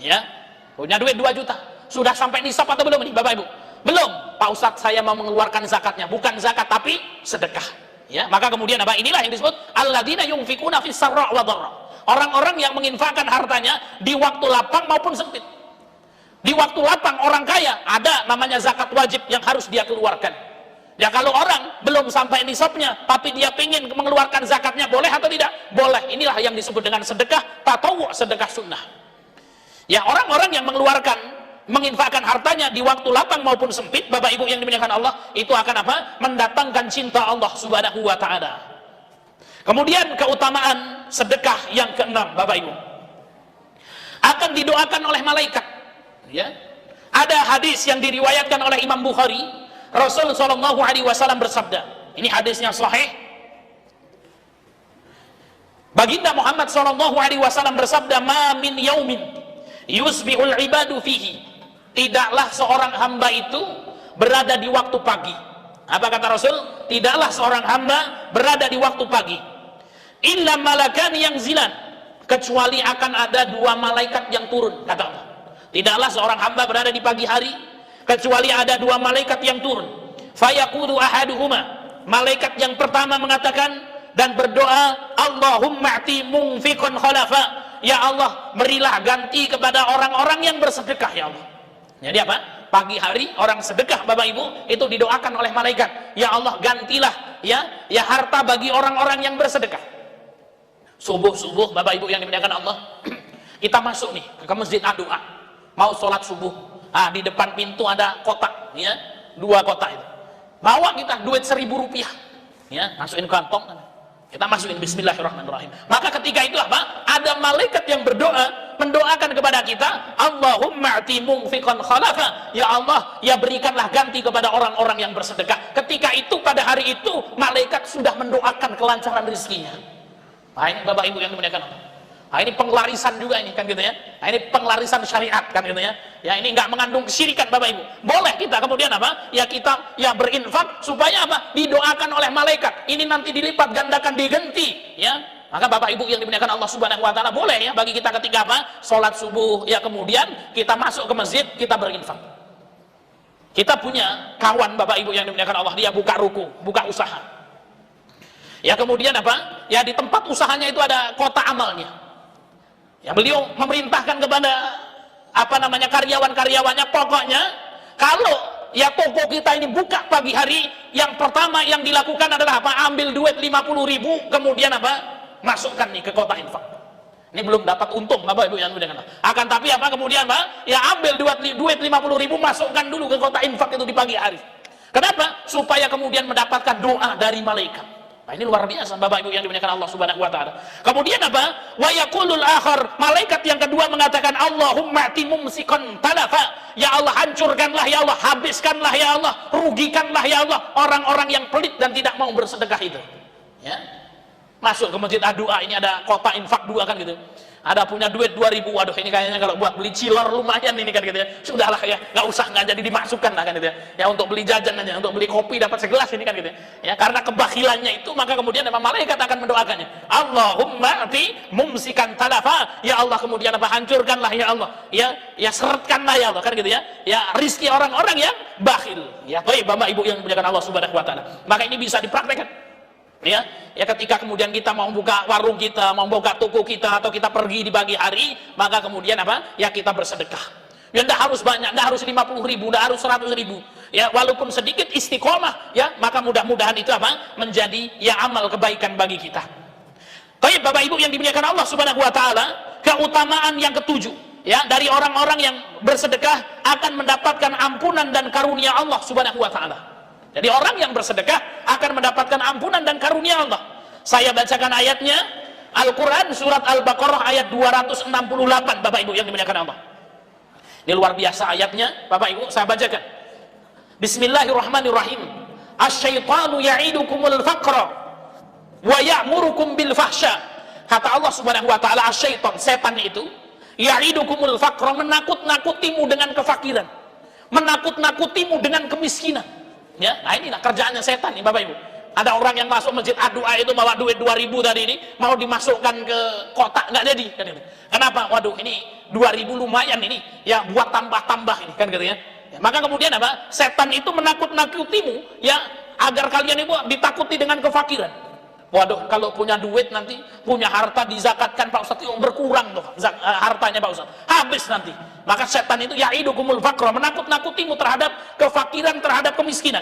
ya, punya duit 2 juta, sudah sampai nisab atau belum ini, Bapak Ibu? Belum. Pak Ustadz, saya mau mengeluarkan zakatnya, bukan zakat tapi sedekah. Ya, maka kemudian apa? Inilah yang disebut alladzina yunfikuna fis sarra' wa dharra. Orang-orang yang menginfakkan hartanya di waktu lapang maupun sempit. Di waktu lapang orang kaya ada namanya zakat wajib yang harus dia keluarkan. Ya, kalau orang belum sampai nisabnya tapi dia ingin mengeluarkan zakatnya, boleh atau tidak? Boleh. Inilah yang disebut dengan sedekah tatawwu', sedekah sunnah. Ya, orang-orang yang menginfakkan hartanya di waktu lapang maupun sempit, Bapak Ibu yang dimuliakan Allah, itu akan apa? Mendatangkan cinta Allah Subhanahu wa taala. Kemudian keutamaan sedekah yang keenam, Bapak Ibu, akan didoakan oleh malaikat. Ya. Ada hadis yang diriwayatkan oleh Imam Bukhari, Rasul sallallahu alaihi wasallam bersabda. Ini hadisnya sahih. Baginda Muhammad sallallahu alaihi wasallam bersabda, "Ma min yaumin Yusbihul ibadu fihi. Tidaklah seorang hamba itu berada di waktu pagi. Apa kata Rasul? Tidaklah seorang hamba berada di waktu pagi. Illa malakan yang zilan. Kecuali akan ada 2 malaikat yang turun, kata Allah. Tidaklah seorang hamba berada di pagi hari kecuali ada 2 malaikat yang turun. Fayaqulu ahaduhuma. Malaikat yang pertama mengatakan dan berdoa, Allahumma ati munfiqan khalafa. Ya Allah, berilah ganti kepada orang-orang yang bersedekah, ya Allah. Jadi apa? Pagi hari orang sedekah, Bapak Ibu, itu didoakan oleh malaikat. Ya Allah, gantilah ya harta bagi orang-orang yang bersedekah. Subuh-subuh, Bapak Ibu yang dimuliakan Allah, kita masuk nih ke masjid Ad-Du'a, mau sholat subuh. Di depan pintu ada kotak, ya, 2 kotak itu. Bawa kita duit 1.000 rupiah, ya, masukin kantong. Kita masukin bismillahirrahmanirrahim. Maka ketika itu apa? Ada malaikat yang berdoa, mendoakan kepada kita, Allahumma ati munfiqan khalafa. Ya Allah, ya berikanlah ganti kepada orang-orang yang bersedekah. Ketika itu, pada hari itu, malaikat sudah mendoakan kelancaran rezekinya. Nah, ini Bapak Ibu yang dimuliakan Allah. Nah, ini penglarisan juga ini, kan gitu ya. Nah, ini penglarisan syariat, kan gitu ya. Ya, ini nggak mengandung kesyirikan, Bapak Ibu. Boleh kita kemudian apa? Ya kita ya berinfak supaya apa? Didoakan oleh malaikat. Ini nanti dilipat gandakan, diganti, ya. Maka Bapak Ibu yang dimuliakan Allah Subhanahu wa taala, boleh ya bagi kita ketika apa? Salat subuh, ya kemudian kita masuk ke masjid, kita berinfak. Kita punya kawan Bapak Ibu yang dimuliakan Allah, dia buka ruko, buka usaha. Ya kemudian apa? Ya di tempat usahanya itu ada kotak amalnya. Ya beliau memerintahkan kepada karyawan-karyawannya, pokoknya kalau ya toko kita ini buka pagi hari, yang pertama yang dilakukan adalah apa? Ambil duit 50.000, kemudian apa? Masukkan nih ke kotak infak. Ini belum dapat untung, Bapak Ibu yang dimuliakan. Akan tapi apa kemudian Pak? Ya ambil duit 50.000, masukkan dulu ke kotak infak itu di pagi hari. Kenapa? Supaya kemudian mendapatkan doa dari malaikat. Nah, ini luar biasa Bapak Ibu yang dimuliakan Allah Subhanahu wa taala. Kemudian apa? Wa yaqulul akhar, malaikat yang kedua mengatakan, Allahumma ati mumsikan talafa. Ya Allah, hancurkanlah ya Allah, habiskanlah ya Allah, rugikanlah ya Allah orang-orang yang pelit dan tidak mau bersedekah itu. Ya. Masuk ke masjid Ad-Du'a, ini ada kotak infak 2 kan gitu. Ada punya duit 2.000, waduh ini kayaknya kalau buat beli chiller lumayan ini kan gitu ya. Sudahlah ya, nggak jadi dimasukkan lah kan gitu ya. Ya untuk beli jajan aja, untuk beli kopi dapat segelas ini kan gitu ya. Ya karena kebakilannya itu, maka kemudian malaikat akan mendoakannya. Allahumma ati mumsikan talafa. Ya Allah, kemudian apa? Hancurkanlah ya Allah. Ya seretkanlah ya Allah kan gitu ya. Ya rizki orang-orang yang bakhil. Ya baik Bapak Ibu yang dimuliakan Allah Subhanahu wa taala. Maka ini bisa dipraktekkan. Ya ketika kemudian kita mau buka warung kita, mau buka toko kita, atau kita pergi di pagi hari, maka kemudian apa? Ya kita bersedekah. Ya tidak harus banyak, tidak harus 50.000, tidak harus 100.000. Ya walaupun sedikit istiqomah, ya maka mudah-mudahan itu apa? Menjadi ya amal kebaikan bagi kita. Baik Bapak Ibu yang dimuliakan Allah Subhanahu wa taala, keutamaan yang ketujuh, ya dari orang-orang yang bersedekah akan mendapatkan ampunan dan karunia Allah Subhanahu wa taala. Jadi orang yang bersedekah akan mendapatkan ampunan dan karunia Allah. Saya bacakan ayatnya, Al-Quran surat Al-Baqarah ayat 268, Bapak Ibu yang dimuliakan Allah. Ini luar biasa ayatnya, Bapak Ibu, saya bacakan. Bismillahirrahmanirrahim. Asyaitanu ya'idukumul faqra wa ya'murukum bil fahsya. Kata Allah Subhanahu wa taala, asyaitan, setan itu, ya'idukumul faqra, menakut-nakutimu dengan kefakiran, menakut-nakutimu dengan kemiskinan. Ya, nah inilah kerjaannya setan nih Bapak Ibu. Ada orang yang masuk masjid Ad-Du'a itu bawa duit 2.000 tadi ini, mau dimasukkan ke kotak, nggak jadi kan itu. Kenapa? Waduh, ini 2.000 lumayan ini, ya buat tambah-tambah ini kan gitu ya. Maka kemudian apa? Setan itu menakut-nakutimu ya agar kalian itu ditakuti dengan kefakiran. Waduh, kalau punya duit nanti, punya harta dizakatkan Pak Ustadz, berkurang tuh hartanya Pak Ustadz, habis nanti. Maka setan itu ya'idukumul faqra, menakut-nakutimu terhadap kefakiran, terhadap kemiskinan.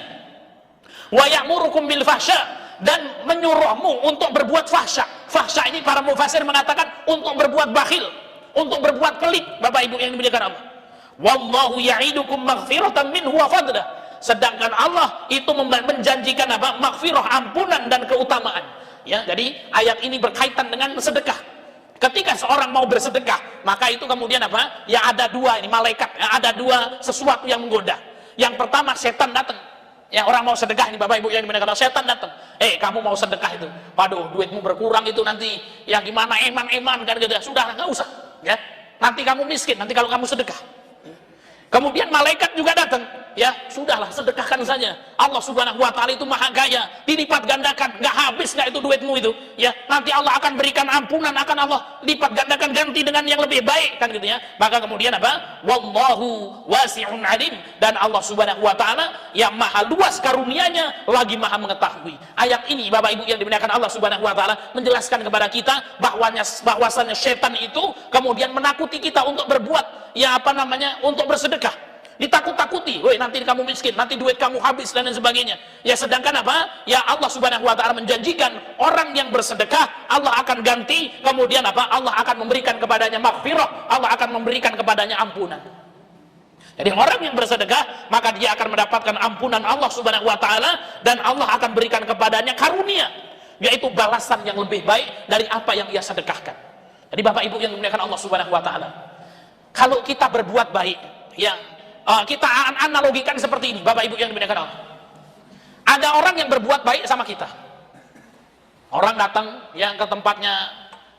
Wa ya'murukum bil fahsya, dan menyuruhmu untuk berbuat fahsya. Fahsya ini para mufasir mengatakan untuk berbuat bakhil, untuk berbuat pelit, Bapak Ibu yang dimuliakan Allah. Wallahu ya'idukum maghfiratan minhu wa fadlah. Sedangkan Allah itu menjanjikan apa? Maghfirah, ampunan dan keutamaan. Ya, jadi ayat ini berkaitan dengan sedekah. Ketika seorang mau bersedekah, maka itu kemudian apa? Ya ada 2 ini malaikat, ya, ada 2 sesuatu yang menggoda. Yang pertama, setan datang. Ya orang mau sedekah ini Bapak Ibu yang dimuliakan Allah, setan datang. Kamu mau sedekah itu, waduh duitmu berkurang itu nanti, ya gimana eman-eman kan gitu ya. Sudah nggak usah, ya. nanti kamu miskin, nanti kalau kamu sedekah. Kemudian malaikat juga datang, ya sudahlah sedekahkan saja. Allah Subhanahu wa taala itu maha kaya, dilipat gandakan, nggak habis nggak itu duitmu itu, ya nanti Allah akan berikan ampunan, akan Allah lipat gandakan ganti dengan yang lebih baik, kan gitu ya. Maka kemudian apa? Wallahu wasi'un alim, dan Allah Subhanahu wa taala yang maha luas karunia-Nya lagi maha mengetahui. Ayat ini Bapak Ibu yang dimuliakan Allah Subhanahu wa taala menjelaskan kepada kita bahwasanya setan itu kemudian menakuti kita untuk berbuat untuk bersedekah, ditakut-takuti, woi nanti kamu miskin, nanti duit kamu habis dan lain sebagainya. Ya sedangkan apa? Ya Allah Subhanahu wa taala menjanjikan orang yang bersedekah Allah akan ganti, kemudian apa? Allah akan memberikan kepadanya maghfirah, Allah akan memberikan kepadanya ampunan. Jadi orang yang bersedekah maka dia akan mendapatkan ampunan Allah Subhanahu wa taala, dan Allah akan berikan kepadanya karunia, yaitu balasan yang lebih baik dari apa yang ia sedekahkan. Jadi Bapak Ibu yang dimuliakan Allah Subhanahu wa taala, kalau kita berbuat baik, ya kita analogikan seperti ini, Bapak Ibu yang dimuliakan Allah. Ada orang yang berbuat baik sama kita. Orang datang yang ke tempatnya,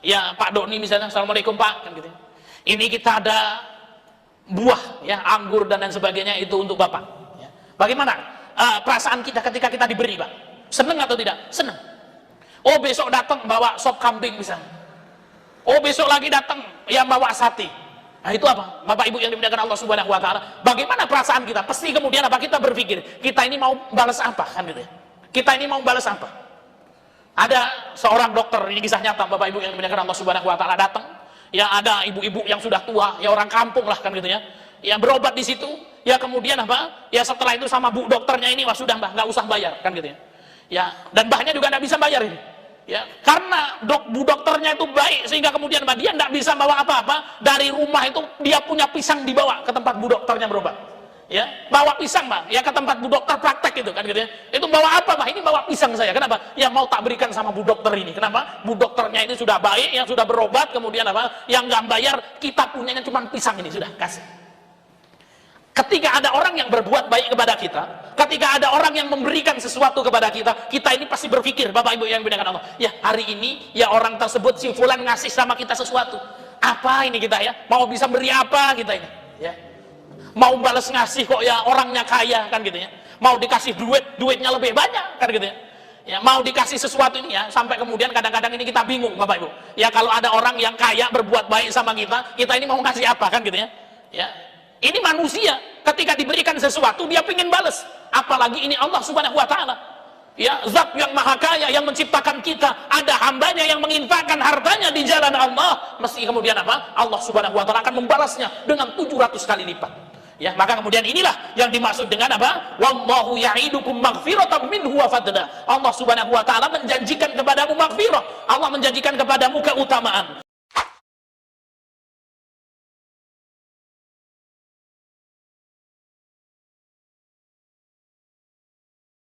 ya Pak Doni misalnya, Assalamualaikum Pak, kan gitu. Ini kita ada buah, ya anggur dan lain sebagainya itu untuk Bapak. Ya. Bagaimana perasaan kita ketika kita diberi, Pak? Seneng atau tidak? Seneng. Oh besok datang bawa sop kambing misalnya. Oh besok lagi datang yang bawa sate. Nah itu apa? Bapak Ibu yang dimuliakan Allah Subhanahu wa taala, bagaimana perasaan kita? Pasti kemudian apa? Kita berpikir, kita ini mau balas apa, kan gitu ya. Kita ini mau balas apa? Ada seorang dokter, ini kisah nyata Bapak Ibu yang dimuliakan Allah Subhanahu wa taala, datang, ya ada ibu-ibu yang sudah tua, ya orang kampung lah kan gitu ya. Yang berobat di situ, ya kemudian apa? Ya setelah itu sama bu dokternya ini, wah sudah Mbah, nggak usah bayar, kan gitu ya. Ya, dan Mbahnya juga nggak bisa bayar ini. Ya, karena bu dokternya itu baik sehingga kemudian dia tidak bisa bawa apa-apa dari rumah itu, dia punya pisang dibawa ke tempat bu dokternya berobat. Ya, bawa pisang Mbak, ya ke tempat bu dokter praktek itu kan gitu ya. Itu bawa apa Mbak? Ini bawa pisang saya. Kenapa? Ya mau tak berikan sama bu dokter ini. Kenapa? Bu dokternya ini sudah baik, yang sudah berobat, kemudian apa? Yang nggak bayar, kita punyanya cuma pisang ini, sudah kasih. Ketika ada orang yang berbuat baik kepada kita, ketika ada orang yang memberikan sesuatu kepada kita, kita ini pasti berpikir, Bapak Ibu yang dimuliakan Allah, ya hari ini ya orang tersebut si fulan ngasih sama kita sesuatu. Apa ini kita ya? Mau bisa beri apa kita ini? Ya. Mau balas ngasih kok ya, orangnya kaya kan gitu ya. Mau dikasih duitnya lebih banyak kan gitu ya. Ya, mau dikasih sesuatu ini ya, sampai kemudian kadang-kadang ini kita bingung Bapak Ibu. Ya kalau ada orang yang kaya berbuat baik sama kita, kita ini mau ngasih apa kan gitu ya. Ya. Ini manusia, ketika diberikan sesuatu dia ingin balas, apalagi ini Allah Subhanahu wa taala. Ya, zat yang maha kaya yang menciptakan kita, ada hambanya yang menginfakkan hartanya di jalan Allah, mesti kemudian apa? Allah Subhanahu wa taala akan membalasnya dengan 700 kali lipat. Ya, maka kemudian inilah yang dimaksud dengan apa? Wallahu ya'idukum maghfiratan minhu wa fadla. Allah Subhanahu wa taala menjanjikan kepadamu maghfirah. Allah menjanjikan kepadamu keutamaan.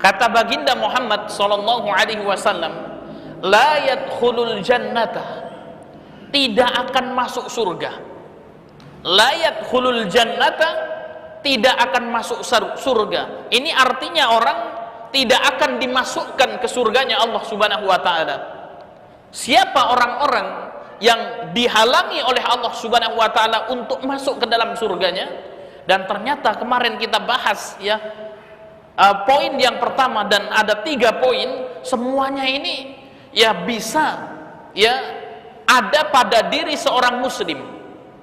Kata baginda Muhammad sallallahu alaihi wasallam, la yadkhulul jannata, tidak akan masuk surga. La yadkhulul jannata, tidak akan masuk surga. Ini artinya orang tidak akan dimasukkan ke surganya Allah Subhanahu wa taala. Siapa orang-orang yang dihalangi oleh Allah Subhanahu wa taala untuk masuk ke dalam surganya? Dan ternyata kemarin kita bahas ya, poin yang pertama, dan ada 3 poin, semuanya ini ya bisa ya ada pada diri seorang muslim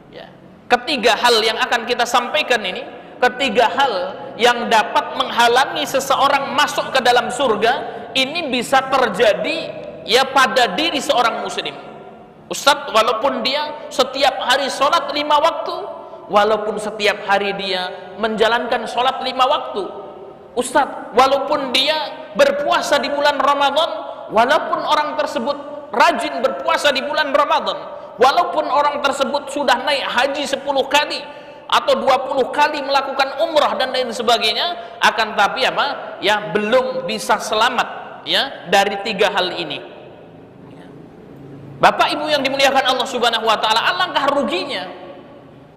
ya. Ketiga hal yang akan kita sampaikan ini, ketiga hal yang dapat menghalangi seseorang masuk ke dalam surga, ini bisa terjadi ya pada diri seorang muslim. Ustadz, walaupun dia setiap hari sholat 5 waktu, walaupun setiap hari dia menjalankan sholat 5 waktu, Ustadz, walaupun dia berpuasa di bulan Ramadan, walaupun orang tersebut rajin berpuasa di bulan Ramadan, walaupun orang tersebut sudah naik haji 10 kali atau 20 kali melakukan umrah dan lain sebagainya, akan tapi apa? Ya belum bisa selamat ya dari 3 hal ini. Bapak Ibu yang dimuliakan Allah Subhanahu wa taala, alangkah ruginya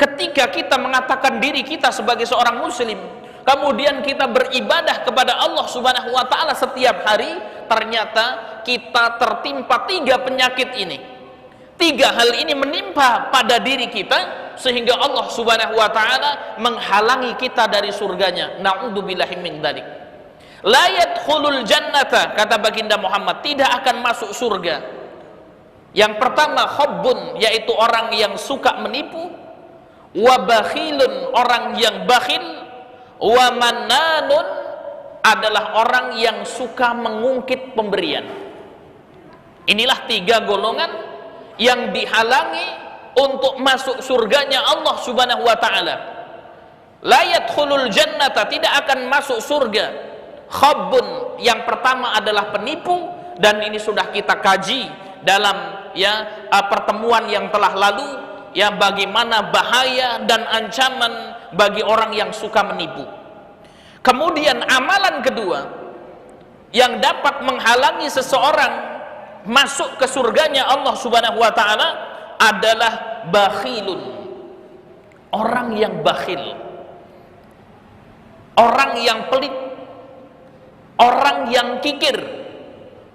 ketika kita mengatakan diri kita sebagai seorang muslim, kemudian kita beribadah kepada Allah Subhanahu wa taala setiap hari, ternyata kita tertimpa 3 penyakit ini. 3 hal ini menimpa pada diri kita, sehingga Allah Subhanahu wa taala menghalangi kita dari surganya. Na'udzubillahi min dzalik. La yadkhulul jannata, kata baginda Muhammad, tidak akan masuk surga. Yang pertama khabbun, yaitu orang yang suka menipu, wa bakhilun, orang yang bakhil, wa mannanun, adalah orang yang suka mengungkit pemberian. Inilah 3 golongan yang dihalangi untuk masuk surganya Allah Subhanahu wa taala. La yadkhulul jannata, tidak akan masuk surga. Khabbun, yang pertama adalah penipu, dan ini sudah kita kaji dalam pertemuan yang telah lalu, bagaimana bahaya dan ancaman bagi orang yang suka menipu. Kemudian amalan kedua yang dapat menghalangi seseorang masuk ke surganya Allah Subhanahu wa taala adalah bakhilun, orang yang bakhil, orang yang pelit, orang yang kikir,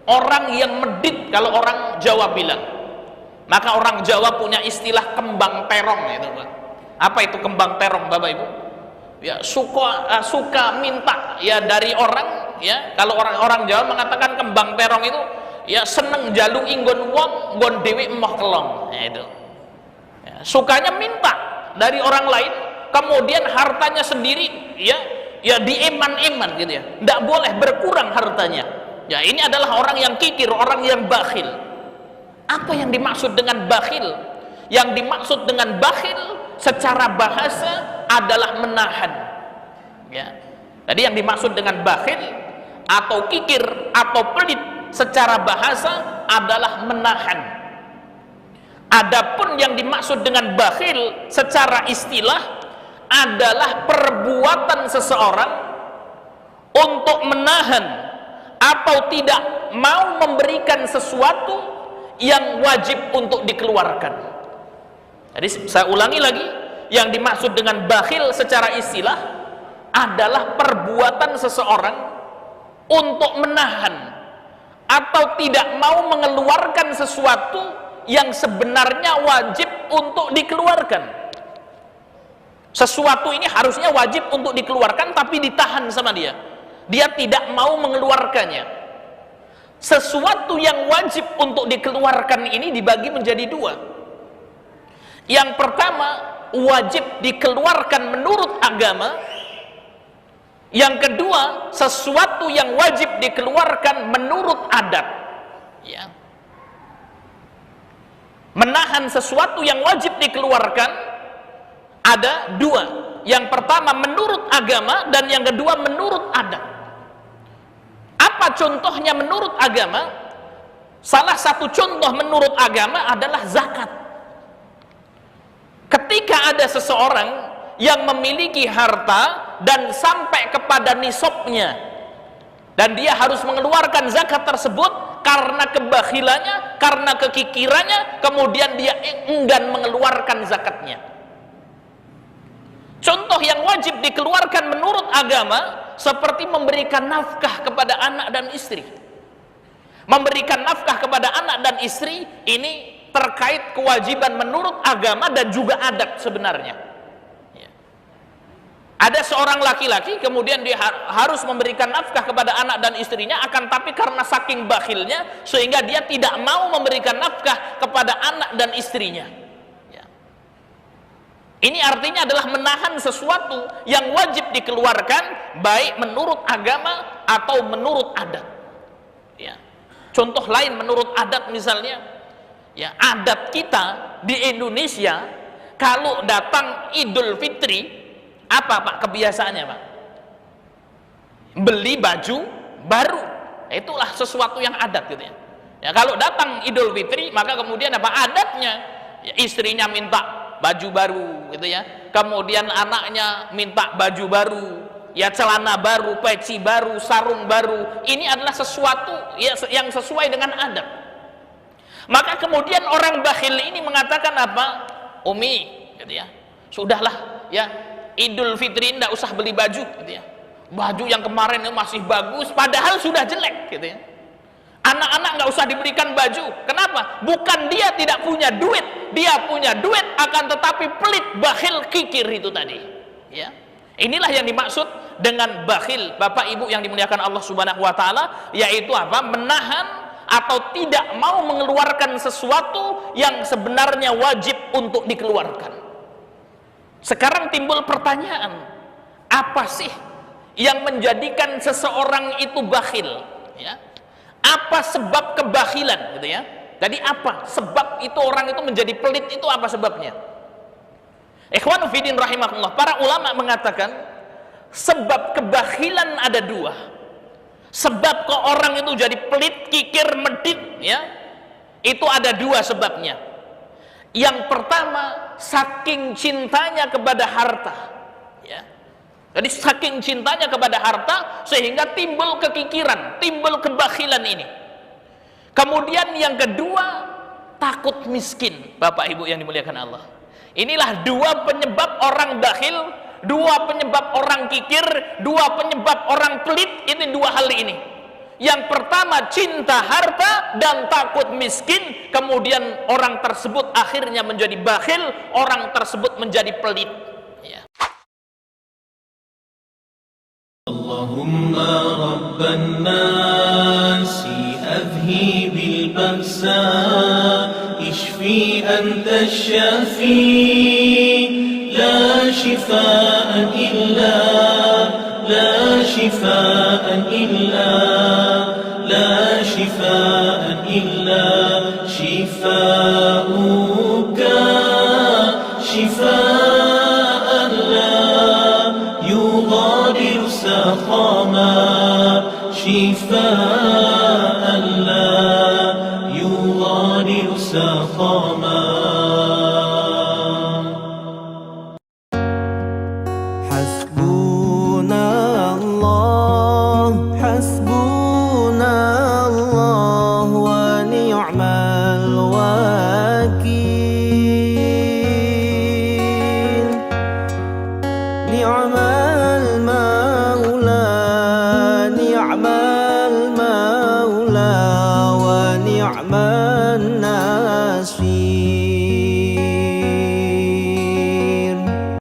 orang yang medit, kalau orang Jawa bilang. Maka orang Jawa punya istilah kembang terong, itu Pak. Apa itu kembang terong, Bapak Ibu? Ya, suka minta dari orang, kalau orang Jawa mengatakan kembang terong itu seneng jaluk inggon wong nggon dhewe emoh kelong. Itu. Sukanya minta dari orang lain, kemudian hartanya sendiri dieman-eman gitu ya. Enggak boleh berkurang hartanya. Ya, ini adalah orang yang kikir, orang yang bakhil. Apa yang dimaksud dengan bakhil? Yang dimaksud dengan bakhil secara bahasa adalah menahan. Ya. Jadi yang dimaksud dengan bakhil atau kikir atau pelit secara bahasa adalah menahan. Adapun yang dimaksud dengan bakhil secara istilah adalah perbuatan seseorang untuk menahan atau tidak mau memberikan sesuatu yang wajib untuk dikeluarkan. Jadi saya ulangi lagi, yang dimaksud dengan bakhil secara istilah adalah perbuatan seseorang untuk menahan atau tidak mau mengeluarkan sesuatu yang sebenarnya wajib untuk dikeluarkan. Sesuatu ini harusnya wajib untuk dikeluarkan, tapi ditahan sama dia. Dia tidak mau mengeluarkannya. Sesuatu yang wajib untuk dikeluarkan ini dibagi menjadi 2. Yang pertama, wajib dikeluarkan menurut agama. Yang kedua, sesuatu yang wajib dikeluarkan menurut adat. Ya. Menahan sesuatu yang wajib dikeluarkan ada 2. Yang pertama menurut agama, dan yang kedua menurut adat. Apa contohnya menurut agama? Salah satu contoh menurut agama adalah zakat. Ketika ada seseorang yang memiliki harta dan sampai kepada nisabnya, dan dia harus mengeluarkan zakat tersebut karena kebakhilannya, karena kekikirannya, kemudian dia enggan mengeluarkan zakatnya. Contoh yang wajib dikeluarkan menurut agama seperti memberikan nafkah kepada anak dan istri. Memberikan nafkah kepada anak dan istri ini terkait kewajiban menurut agama dan juga adat sebenarnya. Ya. Ada seorang laki-laki kemudian dia harus memberikan nafkah kepada anak dan istrinya, akan tapi karena saking bakhilnya sehingga dia tidak mau memberikan nafkah kepada anak dan istrinya. Ya. Ini artinya adalah menahan sesuatu yang wajib dikeluarkan baik menurut agama atau menurut adat. Ya. Contoh lain menurut adat misalnya, ya, adat kita di Indonesia kalau datang Idul Fitri, apa Pak kebiasaannya Pak? Beli baju baru. Itulah sesuatu yang adat gitu ya. Ya, kalau datang Idul Fitri maka kemudian apa adatnya? Ya, istrinya minta baju baru gitu ya. Kemudian anaknya minta baju baru, ya celana baru, peci baru, sarung baru. Ini adalah sesuatu yang sesuai dengan adat. Maka kemudian orang bakhil ini mengatakan apa? Umi, gitu ya. Sudahlah, ya Idul Fitri tidak usah beli baju, gitu ya. Baju yang kemarin masih bagus, padahal sudah jelek, gitu ya. Anak-anak nggak usah diberikan baju. Kenapa? Bukan dia tidak punya duit, dia punya duit akan tetapi pelit, bakhil, kikir itu tadi. Ya, inilah yang dimaksud dengan bakhil, Bapak Ibu yang dimuliakan Allah Subhanahu Wa Taala, yaitu apa? Menahan atau tidak mau mengeluarkan sesuatu yang sebenarnya wajib untuk dikeluarkan. Sekarang timbul pertanyaan, apa sih yang menjadikan seseorang itu bakhil? Ya. Apa sebab kebakhilan gitu ya? Jadi apa sebab itu orang itu menjadi pelit, itu apa sebabnya? Ikhwanu fiddin rahimakumullah, para ulama mengatakan sebab kebakhilan ada dua. Sebab kok orang itu jadi pelit, kikir, medit ya, itu ada dua sebabnya. Yang pertama, saking cintanya kepada harta ya. Jadi saking cintanya kepada harta sehingga timbul kekikiran, timbul kebakhilan ini. Kemudian yang kedua, takut miskin, Bapak Ibu yang dimuliakan Allah. Inilah dua penyebab orang bakhil, dua penyebab orang kikir, dua penyebab orang pelit. Ini dua hal ini. Yang pertama cinta harta dan takut miskin, kemudian orang tersebut akhirnya menjadi bakhil, orang tersebut menjadi pelit. Ya. Allahumma rabban nasi adhi bil ba'sa ishfi anta syafi la shifaan illa la shifaan illa la shifaan illa shifauka shifaan la yughadiru saqama shifaan la yughadiru saqama. ni'mal